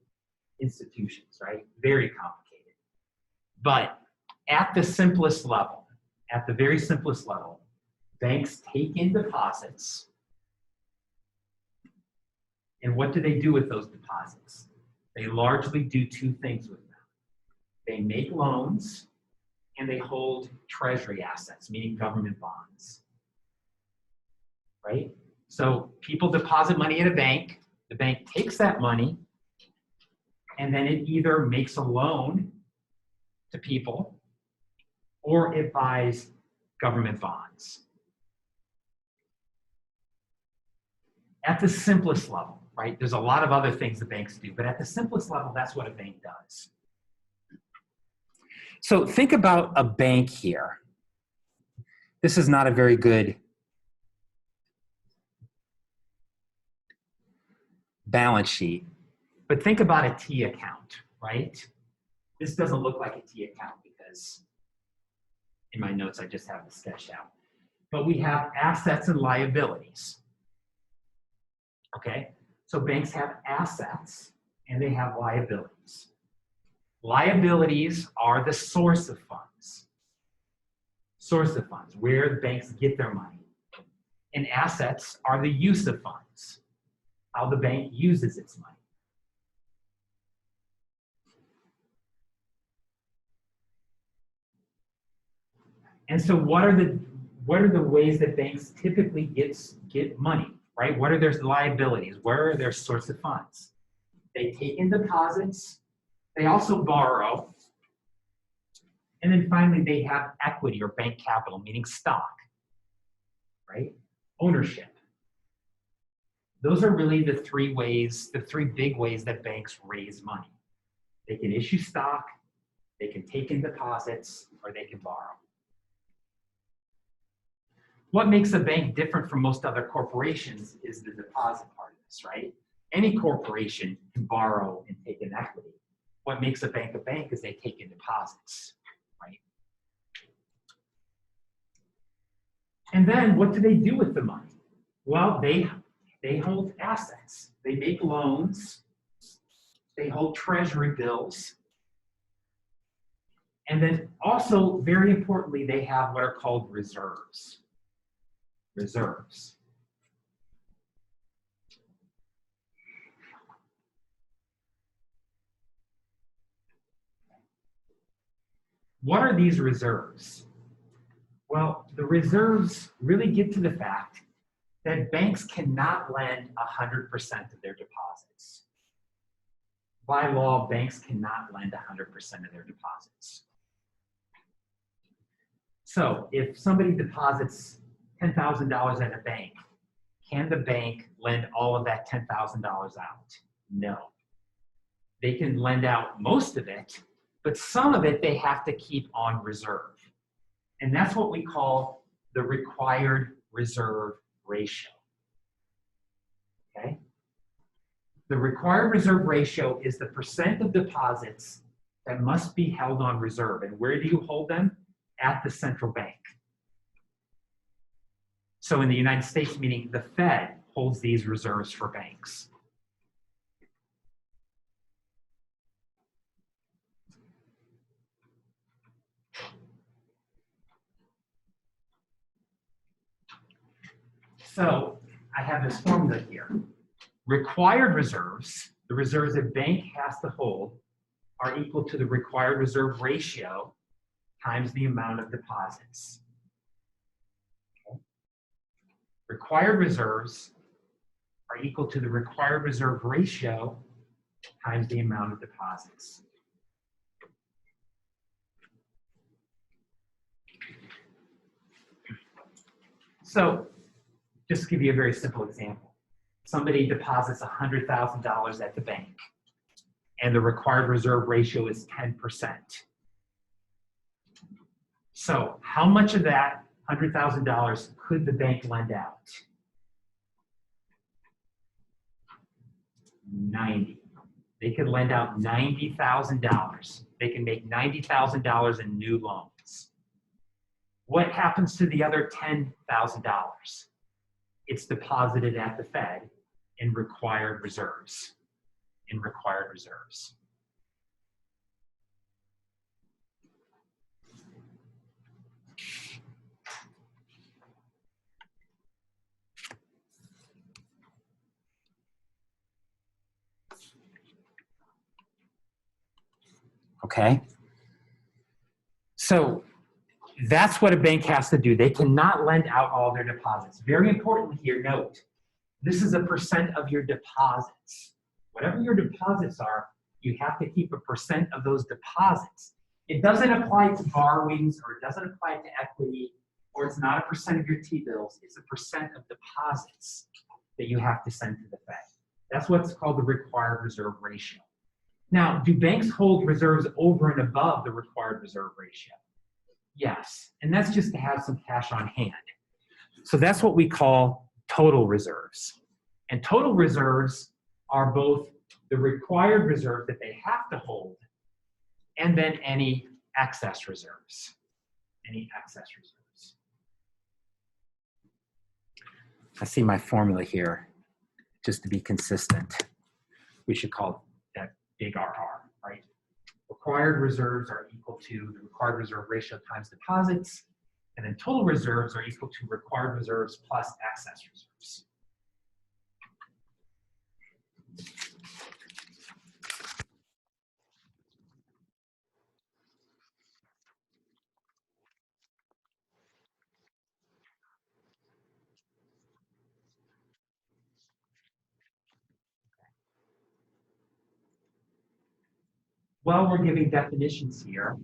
institutions, right? Very complicated. But at the simplest level, at the very simplest level, banks take in deposits. And what do they do with those deposits? They largely do two things with them. They make loans and they hold treasury assets, meaning government bonds. Right? So people deposit money at a bank, the bank takes that money, and then it either makes a loan to people or it buys government bonds. At the simplest level, right? There's a lot of other things the banks do, but at the simplest level, that's what a bank does. So think about a bank here. This is not a very good balance sheet, but think about a T account, right? This doesn't look like a T account because in my notes, I just have the sketch out. But we have assets and liabilities. Okay, so banks have assets and they have liabilities. Liabilities are the source of funds. Source of funds, where the banks get their money. And assets are the use of funds, how the bank uses its money. And so what are the ways that banks typically get money, right? What are their liabilities? Where are their source of funds? They take in deposits. They also borrow. And then finally, they have equity or bank capital, meaning stock, right? Ownership. Those are really the three big ways that banks raise money. They can issue stock, they can take in deposits, or they can borrow. What makes a bank different from most other corporations is the deposit part of this, right? Any corporation can borrow and take in equity. What makes a bank is they take in deposits, right? And then what do they do with the money? Well, they hold assets. They make loans. They hold treasury bills. And then also, very importantly, they have what are called reserves. Reserves. What are these reserves? Well, the reserves really get to the fact that banks cannot lend 100% of their deposits. By law, banks cannot lend 100% of their deposits. So if somebody deposits $10,000 at a bank, can the bank lend all of that $10,000 out? No. They can lend out most of it, but some of it they have to keep on reserve. And that's what we call the required reserve ratio. Okay? The required reserve ratio is the percent of deposits that must be held on reserve. And where do you hold them? At the central bank. So in the United States, meaning the Fed holds these reserves for banks. So I have this formula here. Required reserves, the reserves a bank has to hold, are equal to the required reserve ratio times the amount of deposits. Okay. Required reserves are equal to the required reserve ratio times the amount of deposits. So just to give you a very simple example. Somebody deposits $100,000 at the bank, and the required reserve ratio is 10%. So how much of that $100,000 could the bank lend out? 90. They could lend out $90,000. They can make $90,000 in new loans. What happens to the other $10,000? It's deposited at the Fed in required reserves. In required reserves. Okay? So that's what a bank has to do. They cannot lend out all their deposits. Very importantly here, note, this is a percent of your deposits. Whatever your deposits are, you have to keep a percent of those deposits. It doesn't apply to borrowings, or it doesn't apply to equity, or it's not a percent of your T-bills. It's a percent of deposits that you have to send to the Fed. That's what's called the required reserve ratio. Now, do banks hold reserves over and above the required reserve ratio? Yes, and that's just to have some cash on hand. So that's what we call total reserves. And total reserves are both the required reserve that they have to hold and then any excess reserves. Any excess reserves. I see my formula here. Just to be consistent, we should call that big RR, right? Required reserves are equal to the required reserve ratio times deposits, and then total reserves are equal to required reserves plus excess reserves. While we're giving definitions here,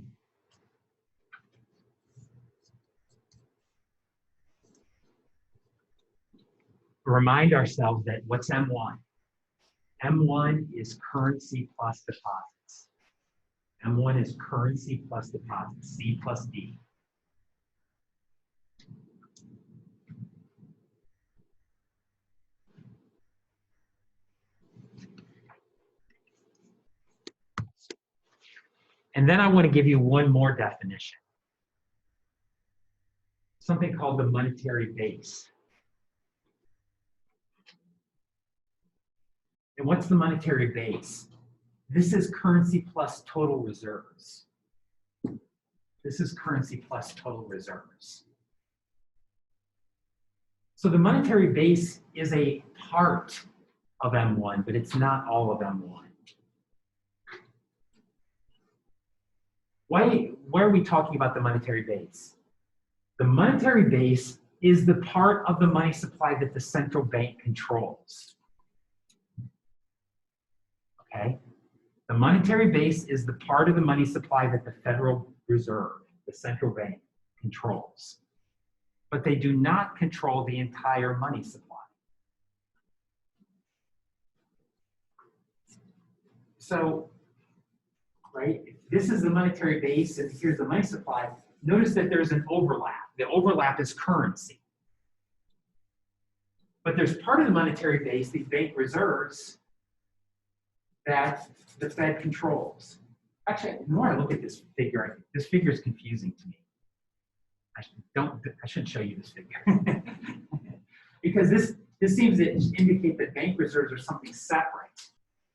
remind ourselves that what's M1? M1 is currency plus deposits. M1 is currency plus deposit, C plus D. And then I want to give you one more definition. Something called the monetary base. And what's the monetary base? This is currency plus total reserves. This is currency plus total reserves. So the monetary base is a part of M1, but it's not all of M1. Why are we talking about the monetary base? The monetary base is the part of the money supply that the central bank controls. Okay? The monetary base is the part of the money supply that the Federal Reserve, the central bank, controls. But they do not control the entire money supply. So, right, this is the monetary base and here's the money supply. Notice that there's an overlap. The overlap is currency. But there's part of the monetary base, these bank reserves, that the Fed controls. Actually, the more I look at this figure is confusing to me. I shouldn't show you this figure. Because this seems to indicate that bank reserves are something separate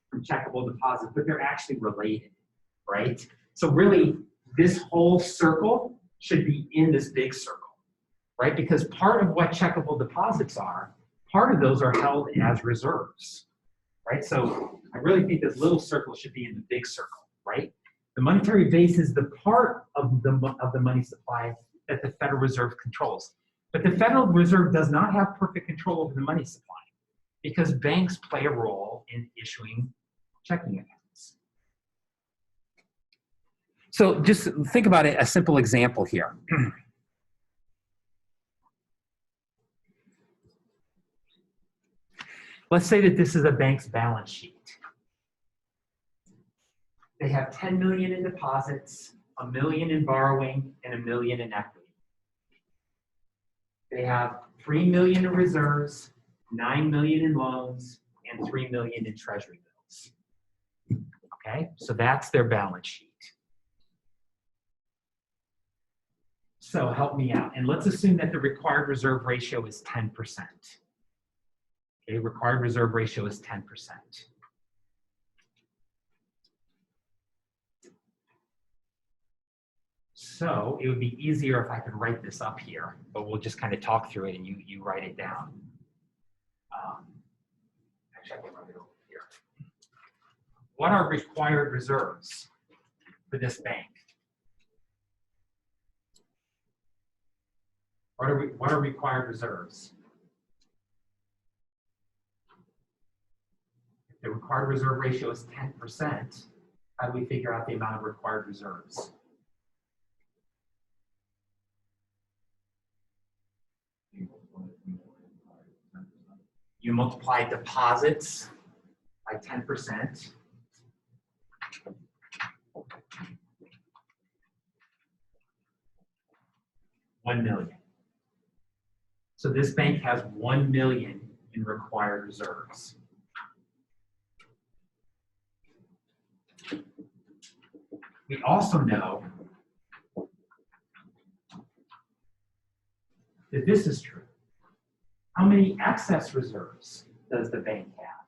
from checkable deposits, but they're actually related, right? So really, this whole circle should be in this big circle, right? Because part of what checkable deposits are, part of those are held as reserves, right? So I really think this little circle should be in the big circle, right? The monetary base is the part of the money supply that the Federal Reserve controls. But the Federal Reserve does not have perfect control over the money supply because banks play a role in issuing checking accounts. So just think about it, a simple example here. Let's say that this is a bank's balance sheet. They have 10 million in deposits, $1 million in borrowing, and $1 million in equity. They have 3 million in reserves, 9 million in loans, and 3 million in treasury bills. Okay, so that's their balance sheet. So help me out. And let's assume that the required reserve ratio is 10%. Okay, required reserve ratio is 10%. So it would be easier if I could write this up here, but we'll just kind of talk through it and you write it down. Actually, I can write it over here. What are required reserves for this bank? What are required reserves? If the required reserve ratio is 10%, how do we figure out the amount of required reserves? You multiply deposits by 10%. $1 million. So this bank has 1 million in required reserves. We also know that this is true. How many excess reserves does the bank have?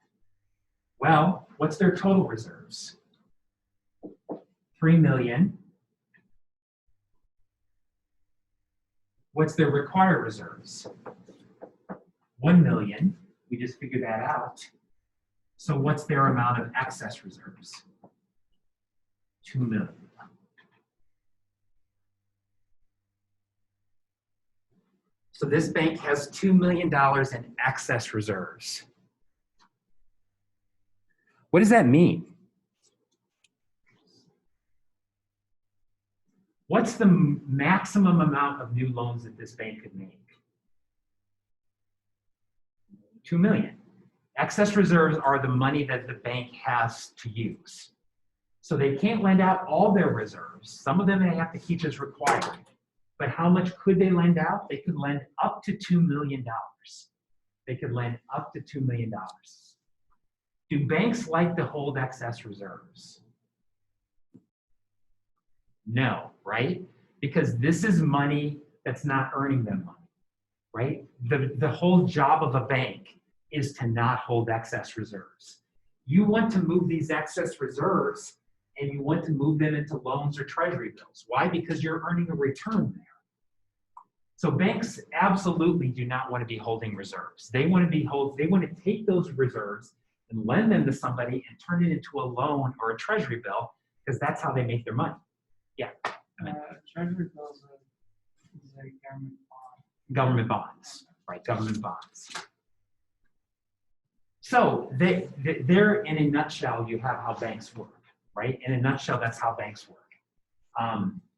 Well, what's their total reserves? 3 million. What's their required reserves? 1 million. We just figured that out. So what's their amount of excess reserves? 2 million. So this bank has $2 million in excess reserves. What does that mean? What's the maximum amount of new loans that this bank could make? 2 million. Excess reserves are the money that the bank has to use. So they can't lend out all their reserves. Some of them they have to keep as required. But how much could they lend out? They could lend up to $2 million. They could lend up to $2 million. Do banks like to hold excess reserves? No, right? Because this is money that's not earning them money, right? The whole job of a bank is to not hold excess reserves. You want to move these excess reserves and you want to move them into loans or treasury bills. Why? Because you're earning a return there. So banks absolutely do not want to be holding reserves. They want to take those reserves and lend them to somebody and turn it into a loan or a treasury bill because that's how they make their money. Yeah. Treasury bills is a government bond. Government bonds, right? Government bonds. So they're in a nutshell, you have how banks work, right? In a nutshell, that's how banks work.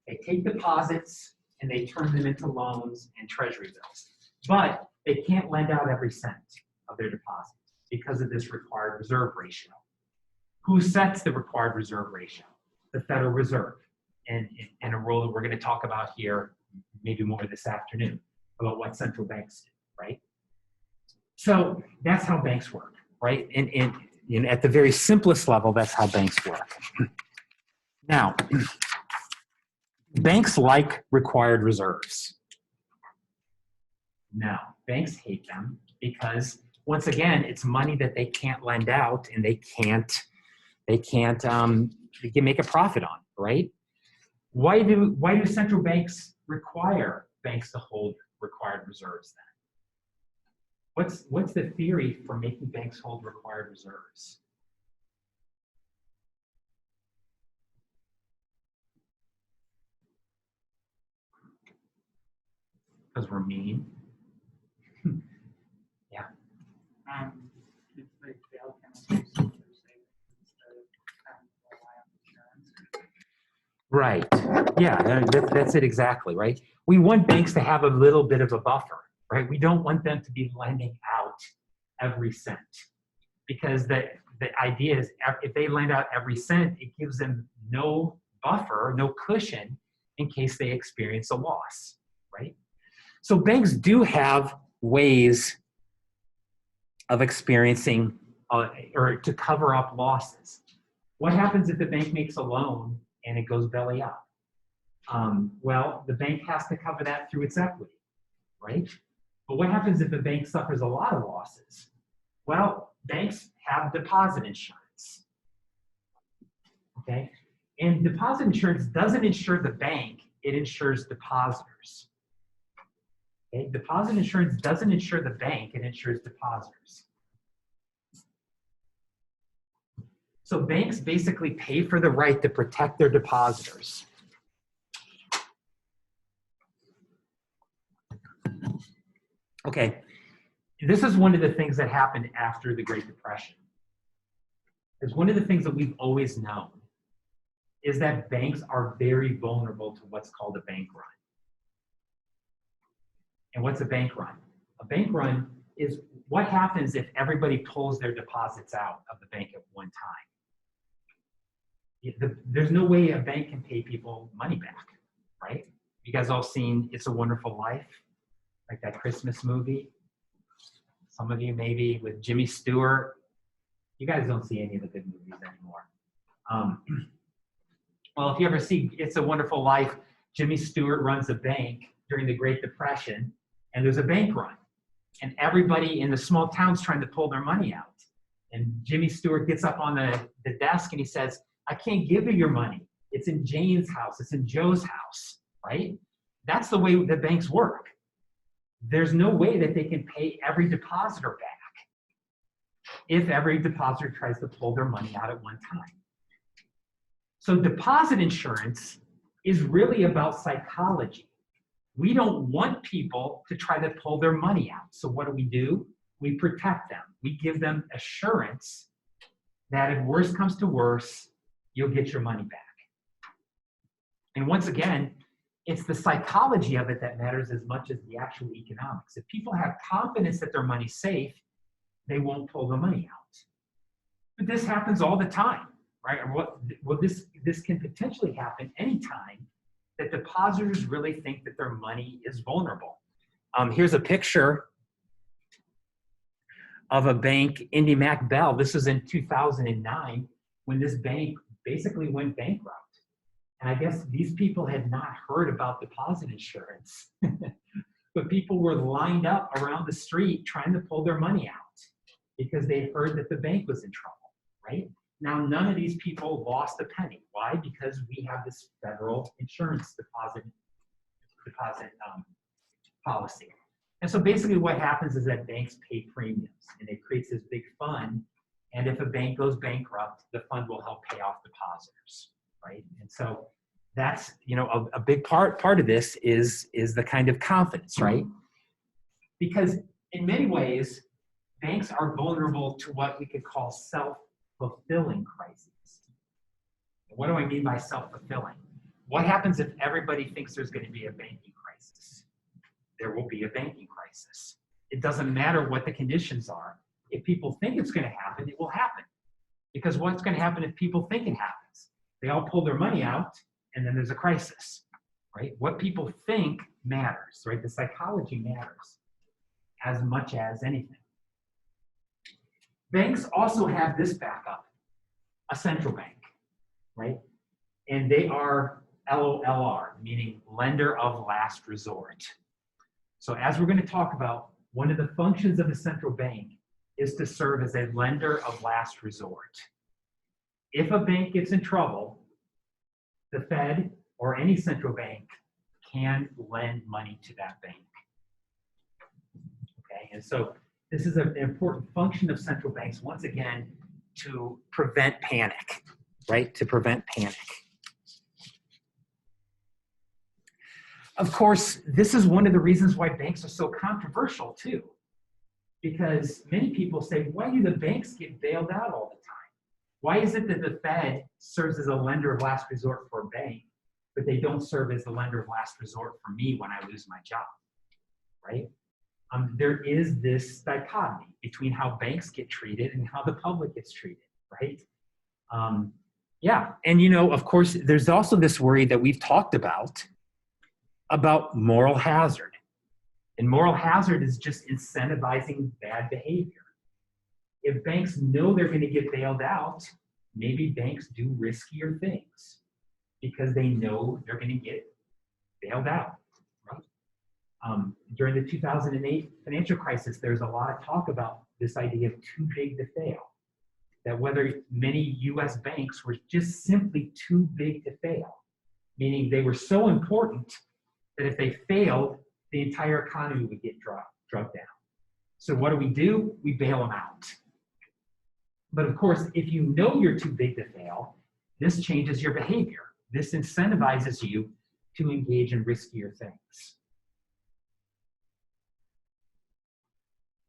They take deposits and they turn them into loans and treasury bills. But they can't lend out every cent of their deposits because of this required reserve ratio. Who sets the required reserve ratio? The Federal Reserve. And a rule that we're going to talk about here, maybe more this afternoon, about what central banks do, right? So that's how banks work, right? And at the very simplest level, that's how banks work. Now, banks like required reserves. No, banks hate them because, once again, it's money that they can't lend out and they can't make a profit on, right? Why do central banks require banks to hold required reserves then? What's the theory for making banks hold required reserves? Because we're mean. Yeah. If they fail, can they use their savings instead of having to rely on insurance? Right. Yeah, that's it exactly, right? We want banks to have a little bit of a buffer, right? We don't want them to be lending out every cent because the idea is if they lend out every cent, it gives them no buffer, no cushion in case they experience a loss, right? So banks do have ways of experiencing or to cover up losses. What happens if the bank makes a loan and it goes belly up? Well, the bank has to cover that through its equity, right? But what happens if the bank suffers a lot of losses? Well, banks have deposit insurance, okay? And deposit insurance doesn't insure the bank, it insures depositors. Okay? Deposit insurance doesn't insure the bank, it insures depositors. So banks basically pay for the right to protect their depositors. Okay, this is one of the things that happened after the Great Depression. It's one of the things that we've always known is that banks are very vulnerable to what's called a bank run. And what's a bank run? A bank run is what happens if everybody pulls their deposits out of the bank at one time. There's no way a bank can pay people money back, right? You guys all seen It's a Wonderful Life, like that Christmas movie? Some of you maybe with Jimmy Stewart. You guys don't see any of the good movies anymore. Well, if you ever see It's a Wonderful Life, Jimmy Stewart runs a bank during the Great Depression, and there's a bank run. And everybody in the small town's trying to pull their money out. And Jimmy Stewart gets up on the desk and he says, I can't give you your money. It's in Jane's house. It's in Joe's house, right? That's the way the banks work. There's no way that they can pay every depositor back if every depositor tries to pull their money out at one time. So deposit insurance is really about psychology. We don't want people to try to pull their money out. So what do? We protect them. We give them assurance that if worse comes to worse, you'll get your money back. And once again, it's the psychology of it that matters as much as the actual economics. If people have confidence that their money's safe, they won't pull the money out. But this happens all the time, right? Or well, this can potentially happen anytime that depositors really think that their money is vulnerable. Here's a picture of a bank, IndyMac Bell. This was in 2009 when this bank basically went bankrupt. And I guess these people had not heard about deposit insurance, but people were lined up around the street trying to pull their money out because they heard that the bank was in trouble, right? Now, none of these people lost a penny. Why? Because we have this federal insurance deposit policy. And so basically what happens is that banks pay premiums and it creates this big fund. And if a bank goes bankrupt, the fund will help pay off depositors, right? And so that's, you know, a big part of this is the kind of confidence, right? Because in many ways, banks are vulnerable to what we could call self-fulfilling crises. What do I mean by self-fulfilling? What happens if everybody thinks there's going to be a banking crisis? There will be a banking crisis. It doesn't matter what the conditions are. If people think it's going to happen, it will happen. Because what's going to happen if people think it happens? They all pull their money out, and then there's a crisis, right? What people think matters, right? The psychology matters as much as anything. Banks also have this backup, a central bank, right? And they are LOLR, meaning lender of last resort. So as we're going to talk about, one of the functions of a central bank is to serve as a lender of last resort. If a bank gets in trouble, the Fed or any central bank can lend money to that bank. Okay, and so this is an important function of central banks, once again, to prevent panic, right? To prevent panic. Of course, this is one of the reasons why banks are so controversial too, because many people say, why do the banks get bailed out all the time? Why is it that the Fed serves as a lender of last resort for a bank, but they don't serve as the lender of last resort for me when I lose my job, right? There is this dichotomy between how banks get treated and how the public gets treated, right? Yeah, and you know, of course, there's also this worry that we've talked about moral hazard. And moral hazard is just incentivizing bad behavior. If banks know they're going to get bailed out, maybe banks do riskier things because they know they're going to get bailed out, right? During the 2008 financial crisis, there's a lot of talk about this idea of too big to fail. That whether many US banks were just simply too big to fail, meaning they were so important that if they failed, the entire economy would get drugged down. So what do? We bail them out. But of course, if you know you're too big to fail, this changes your behavior. This incentivizes you to engage in riskier things.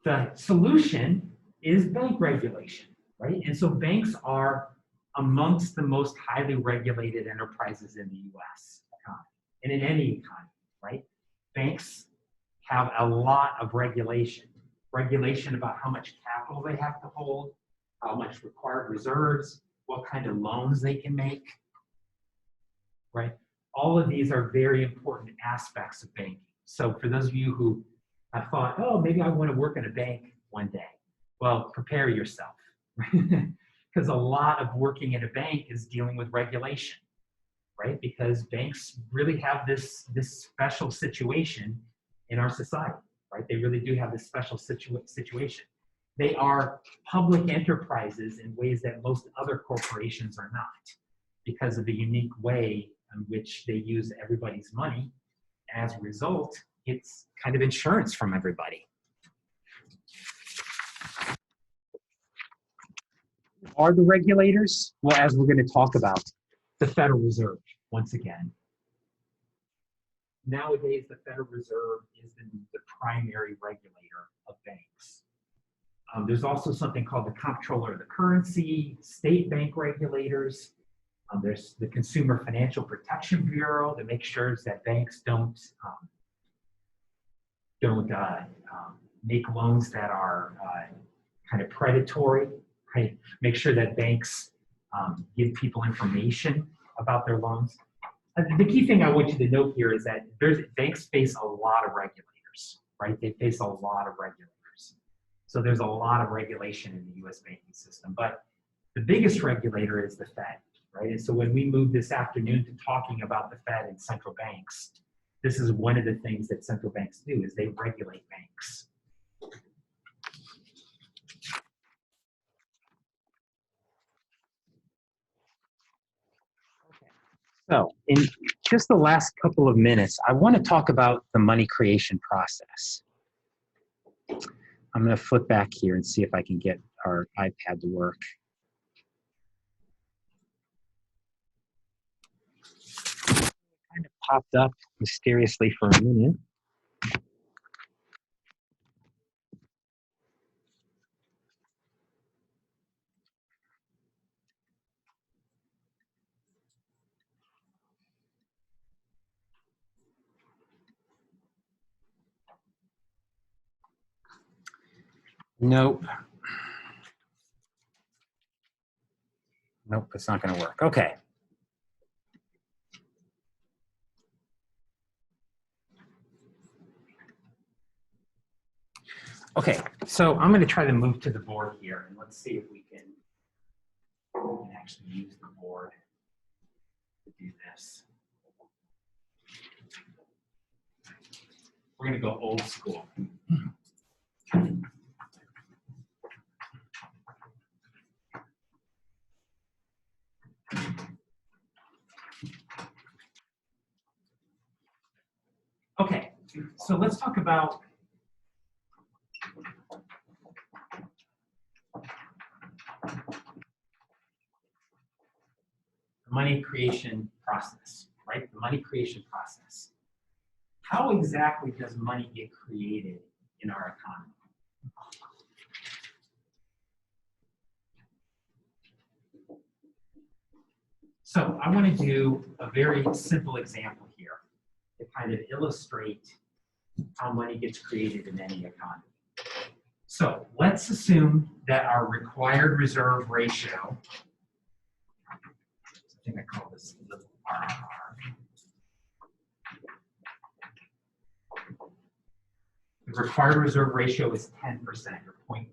The solution is bank regulation, right? And so banks are amongst the most highly regulated enterprises in the US economy and in any economy, right? Banks have a lot of regulation about how much capital they have to hold, how much required reserves, what kind of loans they can make, right? All of these are very important aspects of banking. So for those of you who have thought, oh, maybe I want to work in a bank one day, well, prepare yourself, because a lot of working in a bank is dealing with regulation, right? Because banks really have this special situation in our society, right? They really do have this special situation. They are public enterprises in ways that most other corporations are not, because of the unique way in which they use everybody's money. As a result, it's kind of insurance from everybody. Who are the regulators? Well, as we're going to talk about, the Federal Reserve, once again. Nowadays, the Federal Reserve is the primary regulator of banks. There's also something called the Comptroller of the Currency, state bank regulators. There's the Consumer Financial Protection Bureau that makes sure that banks don't make loans that are kind of predatory. Right? Make sure that banks give people information about their loans. The key thing I want you to note here is that banks face a lot of regulators, right? They face a lot of regulators. So there's a lot of regulation in the US banking system, but the biggest regulator is the Fed, right? And so when we move this afternoon to talking about the Fed and central banks, this is one of the things that central banks do is they regulate banks. So in just the last couple of minutes, I want to talk about the money creation process. I'm going to flip back here and see if I can get our iPad to work. Kind of popped up mysteriously for a minute. Nope. Nope, it's not going to work. Okay. Okay, so I'm going to try to move to the board here, and let's see if we can actually use the board to do this. We're going to go old school. Okay, so let's talk about the money creation process, right? The money creation process. How exactly does money get created in our economy? So I want to do a very simple example here to kind of illustrate how money gets created in any economy. So let's assume that our required reserve ratio, I think I call this little RR. The required reserve ratio is 10% or 0.1.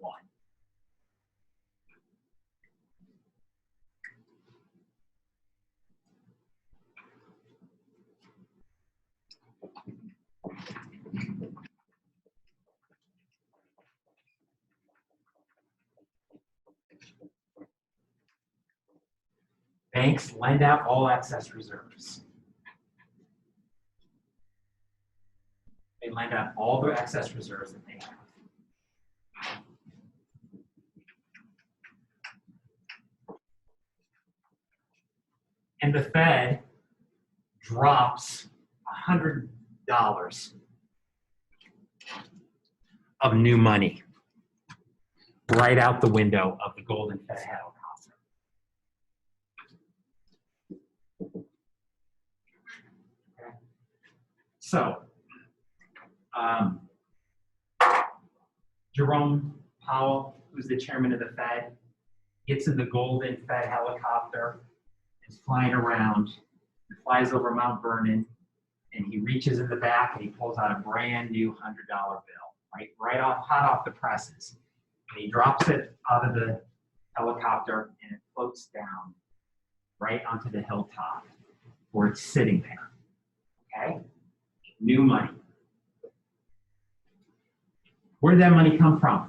Banks lend out all excess reserves. They lend out all their excess reserves that they have. And the Fed drops $100 of new money right out the window of the Golden Fed helicopter. So, Jerome Powell, who's the chairman of the Fed, gets in the Golden Fed helicopter, is flying around, he flies over Mount Vernon, and he reaches in the back and he pulls out a brand new $100 bill, right off, hot off the presses. And he drops it out of the helicopter and it floats down right onto the hilltop where it's sitting there, okay? New money. Where did that money come from?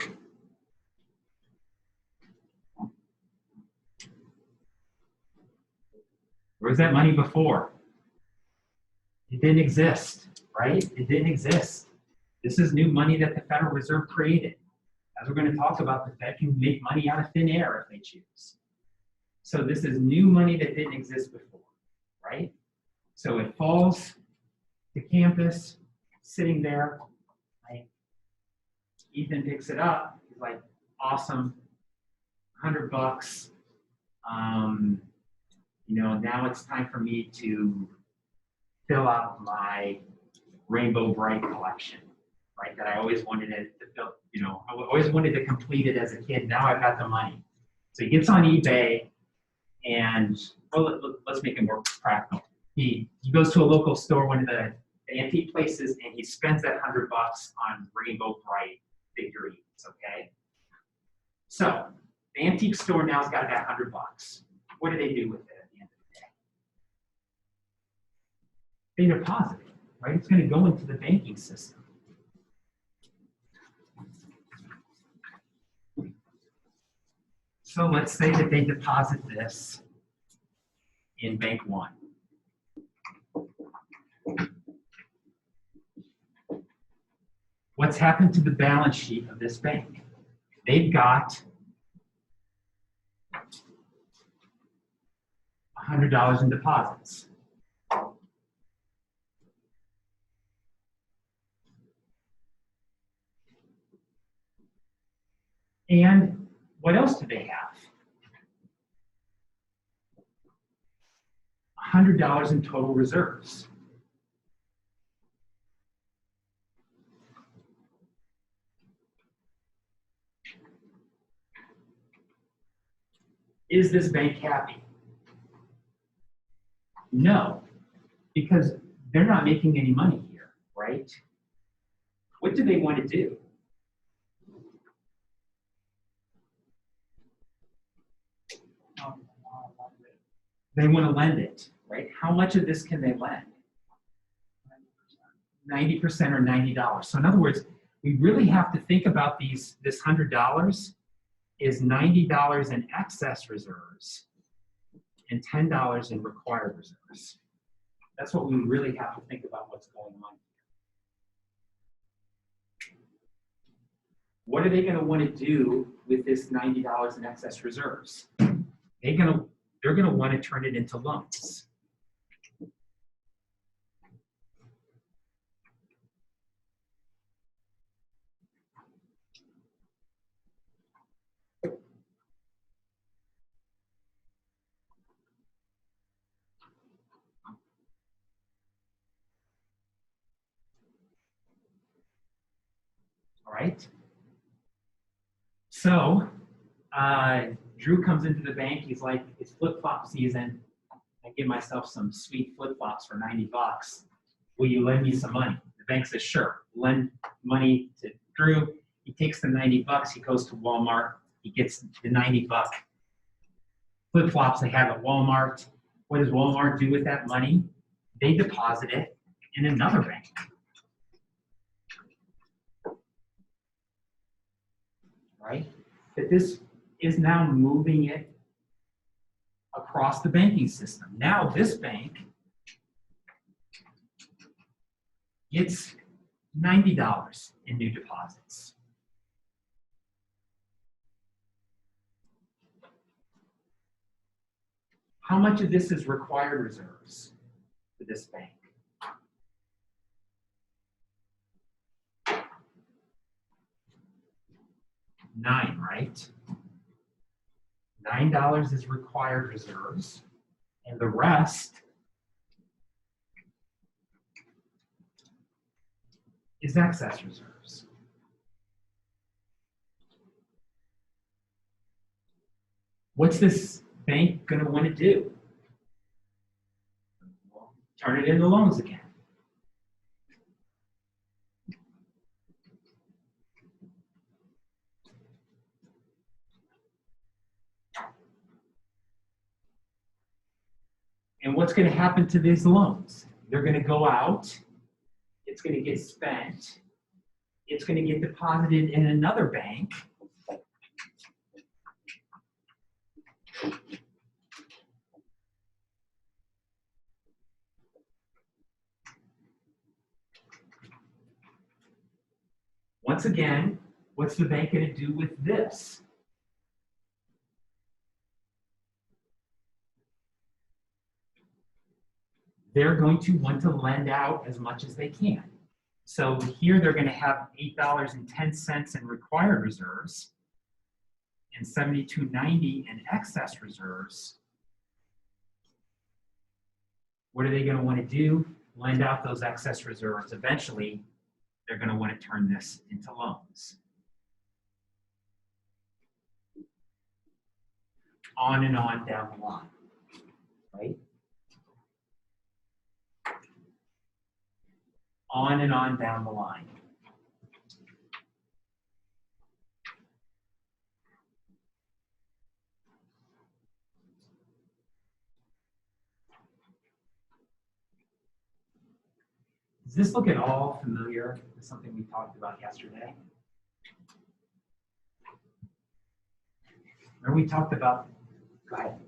Where was that money before? It didn't exist, right? It didn't exist. This is new money that the Federal Reserve created. As we're going to talk about, the Fed can make money out of thin air if they choose. So this is new money that didn't exist before, right? So it falls to campus, sitting there, right? Ethan picks it up. He's like, awesome, $100. You know, now it's time for me to fill out my Rainbow Bright collection, right? That I always wanted to fill, you know, I always wanted to complete it as a kid. Now I've got the money. So he gets on eBay And well, let's make it more practical. He goes to a local store, one of the antique places, and he spends that $100 on Rainbow Bright figurines. Okay. So the antique store now's got that $100. What do they do with it at the end of the day? They deposit it, right? It's going to go into the banking system. So let's say that they deposit this in Bank One. What's happened to the balance sheet of this bank? They've got $100 in deposits. And what else do they have? $100 in total reserves. Is this bank happy? No, because they're not making any money here, right? What do they want to do? They want to lend it, right? How much of this can they lend? 90% or $90. So in other words, we really have to think about this $100 is $90 in excess reserves and $10 in required reserves. That's what we really have to think about what's going on here. What are they going to want to do with this $90 in excess reserves? They're going to want to turn it into loans. All right. So Drew comes into the bank. He's like, it's flip-flop season. I give myself some sweet flip-flops for $90. Will you lend me some money? The bank says, sure. Lend money to Drew. He takes the $90. He goes to Walmart. He gets the $90 flip-flops they have at Walmart. What does Walmart do with that money? They deposit it in another bank. Right? That this is now moving it across the banking system. Now this bank gets $90 in new deposits. How much of this is required reserves for this bank? $9, right? $9 is required reserves, and the rest is excess reserves. What's this bank going to want to do? Turn it into loans again. And what's going to happen to these loans? They're going to go out. It's going to get spent. It's going to get deposited in another bank. Once again, what's the bank going to do with this? They're going to want to lend out as much as they can. So here they're going to have $8.10 in required reserves and $72.90 in excess reserves. What are they going to want to do? Lend out those excess reserves. Eventually, they're going to want to turn this into loans. on and on down the line, right? On and on down the line. Does this look at all familiar with something we talked about yesterday? Remember we talked about, go ahead.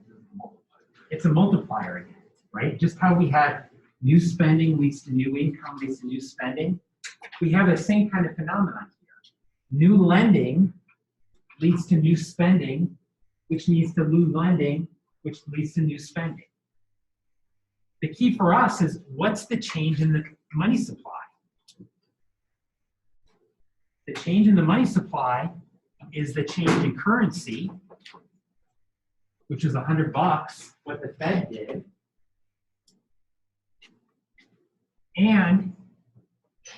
It's a multiplier again, right? Just how we had new spending leads to new income leads to new spending. We have the same kind of phenomenon here. New lending leads to new spending, which leads to new lending, which leads to new spending. The key for us is what's the change in the money supply? The change in the money supply is the change in currency, which is $100, what the Fed did, and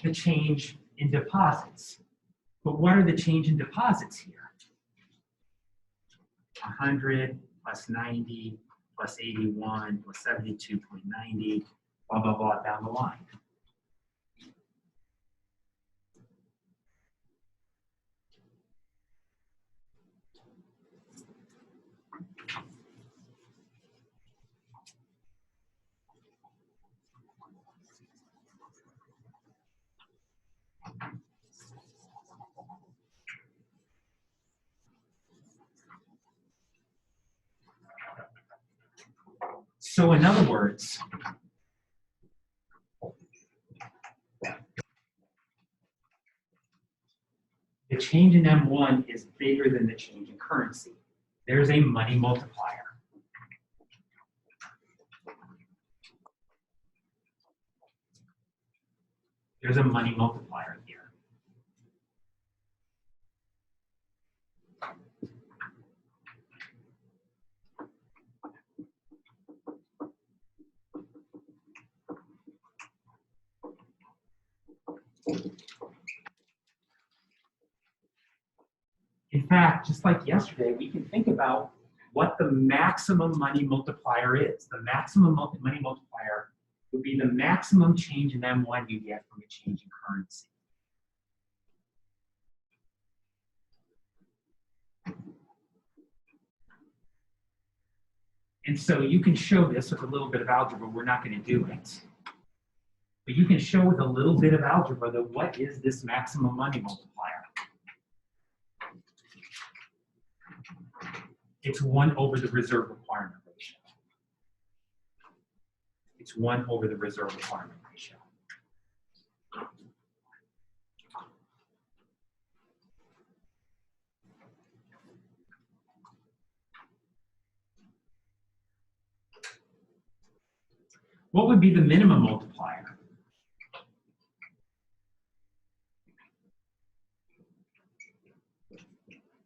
the change in deposits. But what are the change in deposits here? 100 plus 90 plus 81 plus 72.90, blah, blah, blah, down the line. So in other words, the change in M1 is bigger than the change in currency. There's a money multiplier. There's a money multiplier here. In fact, just like yesterday, we can think about what the maximum money multiplier is. The maximum money multiplier would be the maximum change in M1 you get from a change in currency. And so you can show this with a little bit of algebra. We're not going to do it. But you can show with a little bit of algebra that what is this maximum money multiplier? It's 1 over the reserve requirement ratio. It's 1 over the reserve requirement ratio. What would be the minimum multiplier?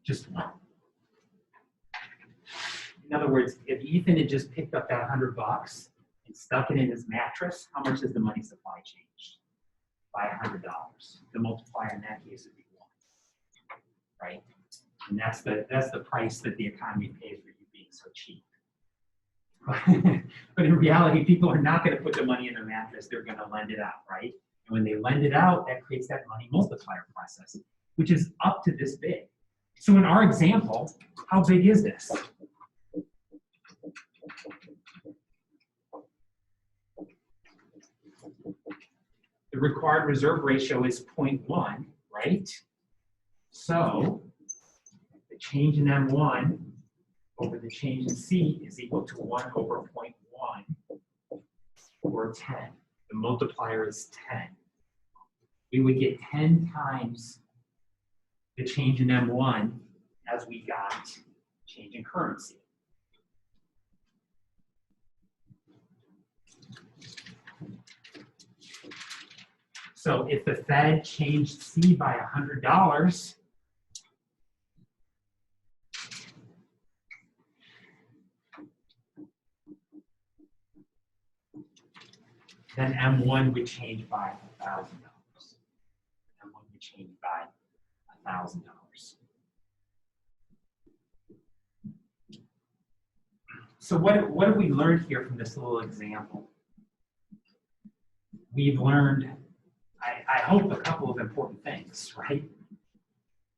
Just 1. In other words, if Ethan had just picked up that $100 and stuck it in his mattress, how much has the money supply changed? By $100. The multiplier in that case would be 1, right? And that's the price that the economy pays for you being so cheap. But in reality, people are not going to put the money in their mattress. They're going to lend it out, right? And when they lend it out, that creates that money multiplier process, which is up to this big. So in our example, how big is this? The required reserve ratio is 0.1, right? So the change in M1 over the change in C is equal to 1 over 0.1 or 10. The multiplier is 10. We would get 10 times the change in M1 as we got change in currency. So if the Fed changed C by $100, then M1 would change by $1,000. M1 would change by $1,000. So what have we learned here from this little example? We've learned, I hope, a couple of important things, right?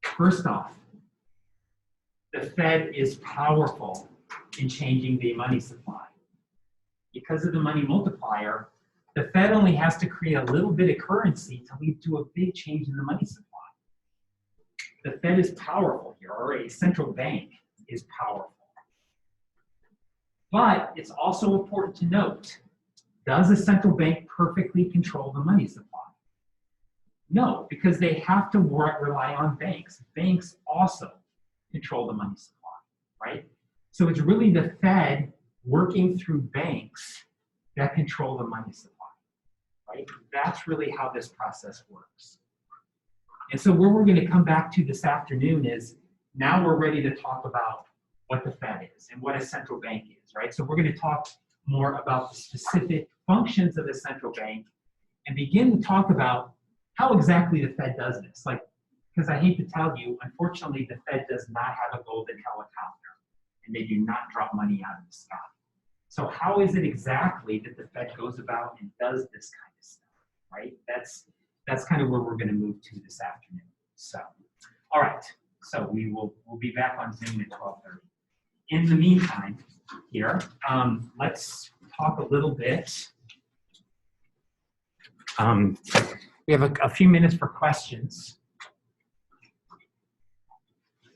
First off, the Fed is powerful in changing the money supply. Because of the money multiplier, the Fed only has to create a little bit of currency to lead to a big change in the money supply. The Fed is powerful here, or a central bank is powerful. But it's also important to note, does a central bank perfectly control the money supply? No, because they have to rely on banks. Banks also control the money supply, right? So it's really the Fed working through banks that control the money supply, right? That's really how this process works. And so where we're going to come back to this afternoon is, now we're ready to talk about what the Fed is and what a central bank is, right? So we're going to talk more about the specific functions of the central bank and begin to talk about how exactly the Fed does this. Like, because I hate to tell you, unfortunately, the Fed does not have a golden helicopter, and they do not drop money out of the sky. So how is it exactly that the Fed goes about and does this kind of stuff, right? That's kind of where we're going to move to this afternoon. So, all right. So we'll be back on Zoom at 12:30. In the meantime, here, let's talk a little bit. We have a few minutes for questions.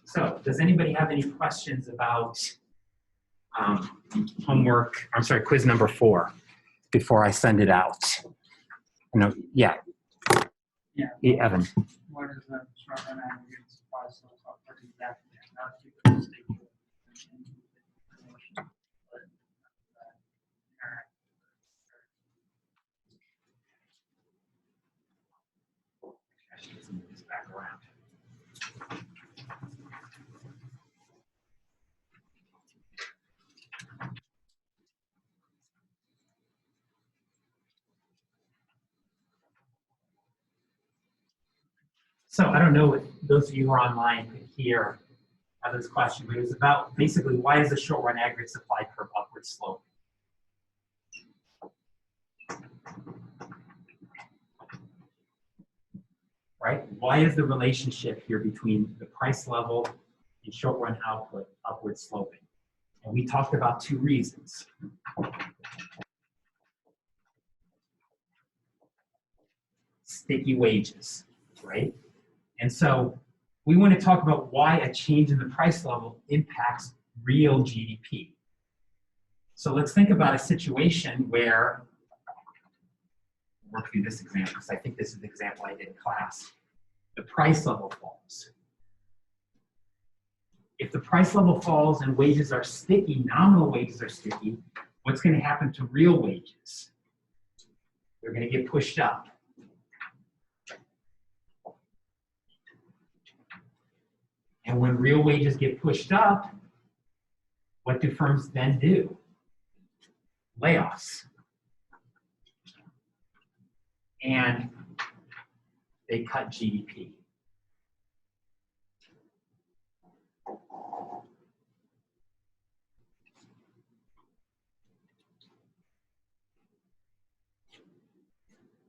So, does anybody have any questions about quiz number 4 before I send it out? No, yeah. Yeah. Evan. What is the short run aggregate supply source of exactly? Not because they do information, but I should move this back around. So I don't know if those of you who are online could hear this question, but it was about basically, why is the short run aggregate supply curve upward sloping? Right? Why is the relationship here between the price level and short run output upward sloping? And we talked about 2 reasons. Sticky wages, right? And so we want to talk about why a change in the price level impacts real GDP. So let's think about a situation where, work through this example, because I think this is the example I did in class. The price level falls. If the price level falls and wages are sticky, nominal wages are sticky, what's going to happen to real wages? They're going to get pushed up. And when real wages get pushed up, what do firms then do? Layoffs. And they cut GDP.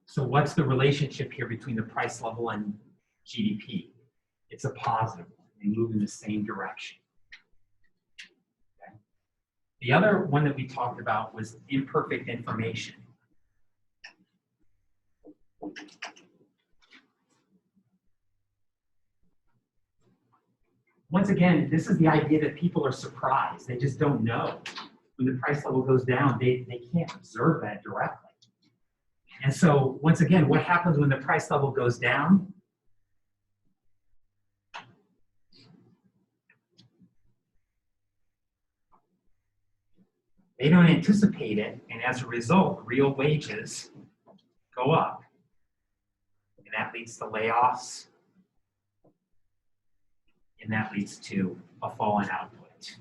So what's the relationship here between the price level and GDP? It's a positive one. They move in the same direction. Okay. The other one that we talked about was imperfect information. Once again, this is the idea that people are surprised. They just don't know. When the price level goes down, they can't observe that directly. And so, once again, what happens when the price level goes down? They don't anticipate it, and as a result, real wages go up. And that leads to layoffs, and that leads to a fall in output.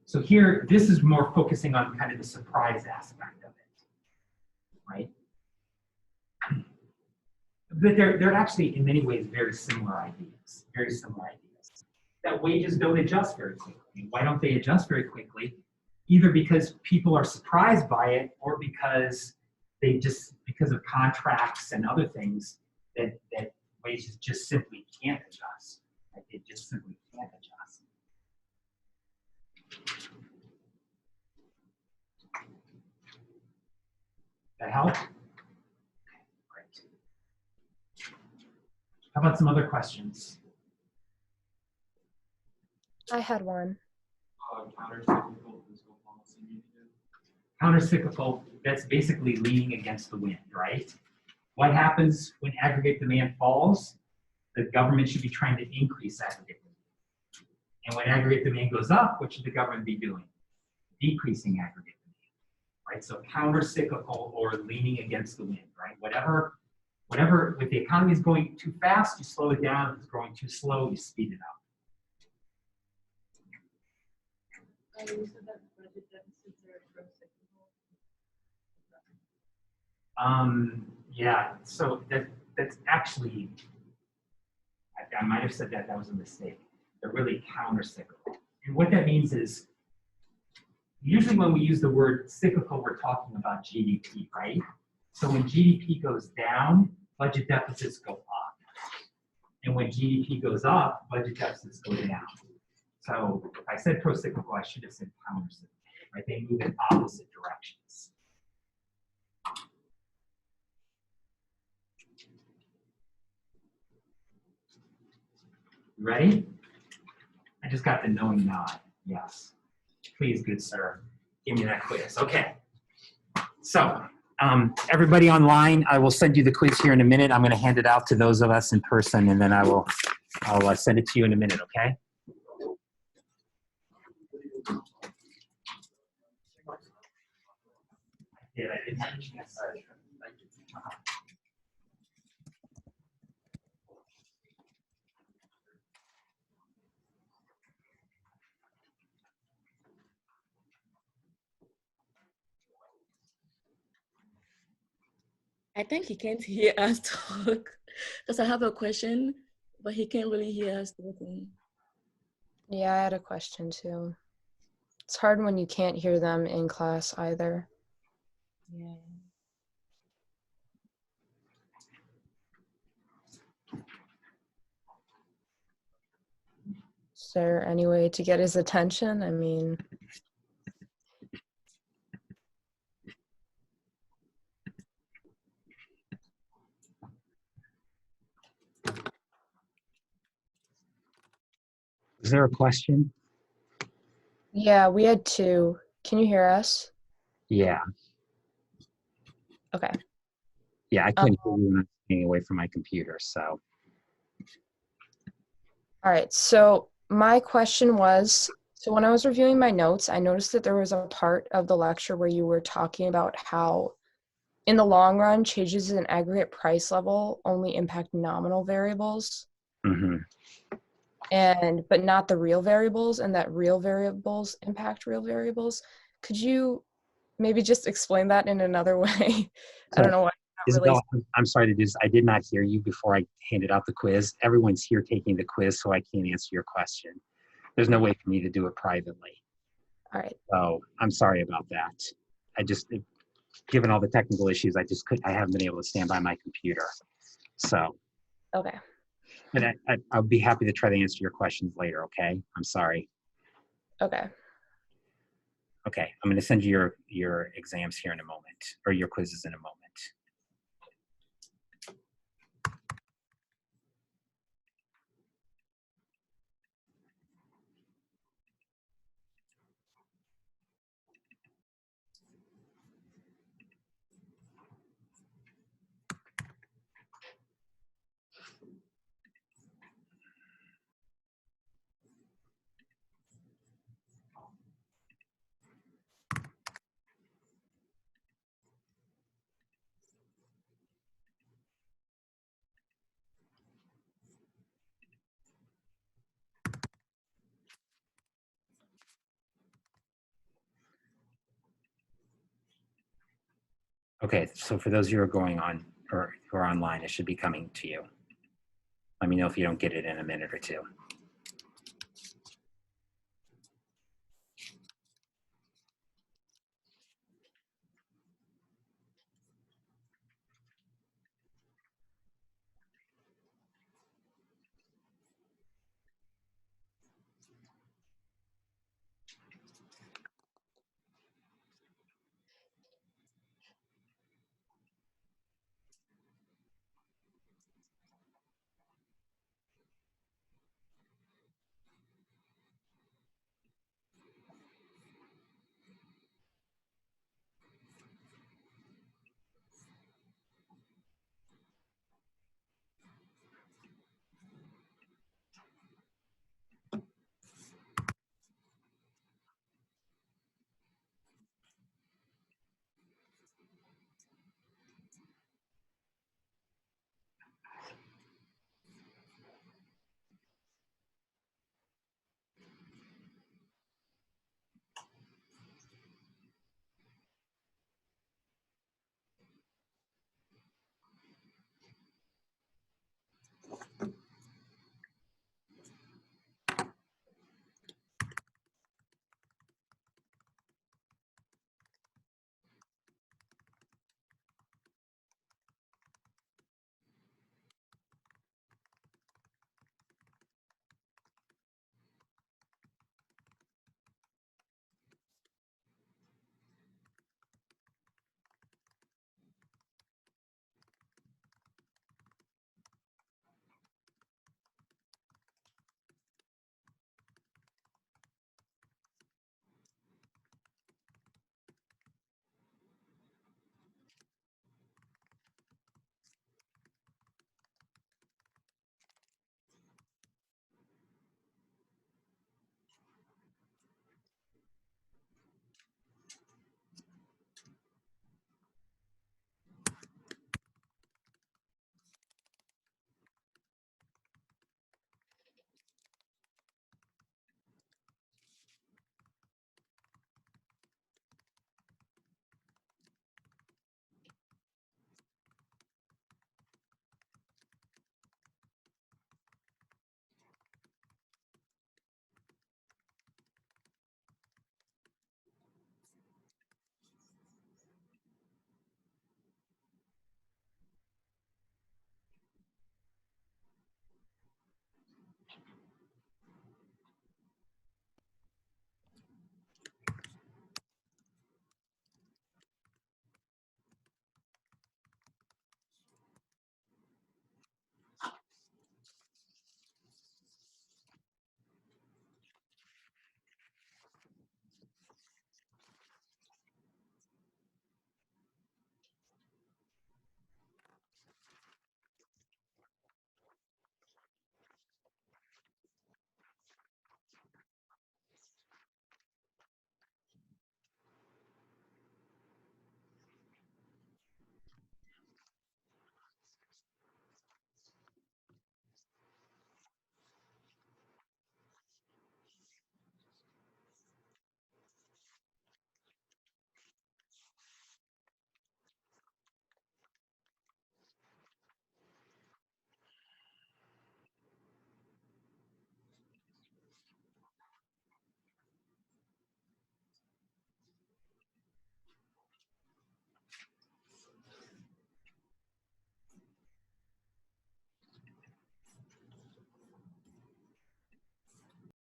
So here, this is more focusing on kind of the surprise aspect of it, right? But they're actually, in many ways, very similar ideas, very similar ideas. that wages don't adjust very quickly. Why don't they adjust very quickly? Either because people are surprised by it, or because because of contracts and other things that wages just simply can't adjust. Like, they just simply can't adjust. That help? Great. How about some other questions? I had one. Counter-cyclical fiscal policy need to do? Counter-cyclical, that's basically leaning against the wind, right? What happens when aggregate demand falls? The government should be trying to increase aggregate demand. And when aggregate demand goes up, what should the government be doing? Decreasing aggregate demand, right? So counter-cyclical, or leaning against the wind, right? Whatever, if the economy is going too fast, you slow it down. If it's growing too slow, you speed it up. You said that budget deficits are pro-cyclical. Yeah, so that's actually, I might have said that was a mistake. They're really counter-cyclical. And what that means is, usually when we use the word cyclical, we're talking about GDP, right? So when GDP goes down, budget deficits go up. And when GDP goes up, budget deficits go down. So if I said pro-cyclical, I should have said counter-cyclical, right? They move in opposite directions. You ready? I just got the knowing nod. Yes. Please, good sir, give me that quiz. Okay. So everybody online, I will send you the quiz here in a minute. I'm going to hand it out to those of us in person, and then I'll send it to you in a minute, okay? Yeah, I didn't have a chance. I think he can't hear us talk because I have a question, but he can't really hear us talking. Yeah, I had a question too. It's hard when you can't hear them in class either. Yeah. Is there any way to get his attention? I mean, Is there a question? yeah, we had two. Can you hear us? Yeah. Okay. Yeah, I couldn't hear you when I was staying away from my computer, so. All right. So my question was, so when I was reviewing my notes, I noticed that there was a part of the lecture where you were talking about how in the long run, changes in aggregate price level only impact nominal variables, Mm-hmm. but not the real variables, and that real variables impact real variables. Could you maybe just explain that in another way? I don't know why. Isabel, I'm sorry to do this. I did not hear you before I handed out the quiz. Everyone's here taking the quiz, so I can't answer your question. There's no way for me to do it privately. All right. So I'm sorry about that. Given all the technical issues, I haven't been able to stand by my computer. So, Okay. but I'll be happy to try to answer your questions later, okay? I'm sorry. Okay. Okay, I'm going to send you your exams here in a moment, or your quizzes in a moment. Okay, so for those of you who are going on or who are online, it should be coming to you. Let me know if you don't get it in a minute or two.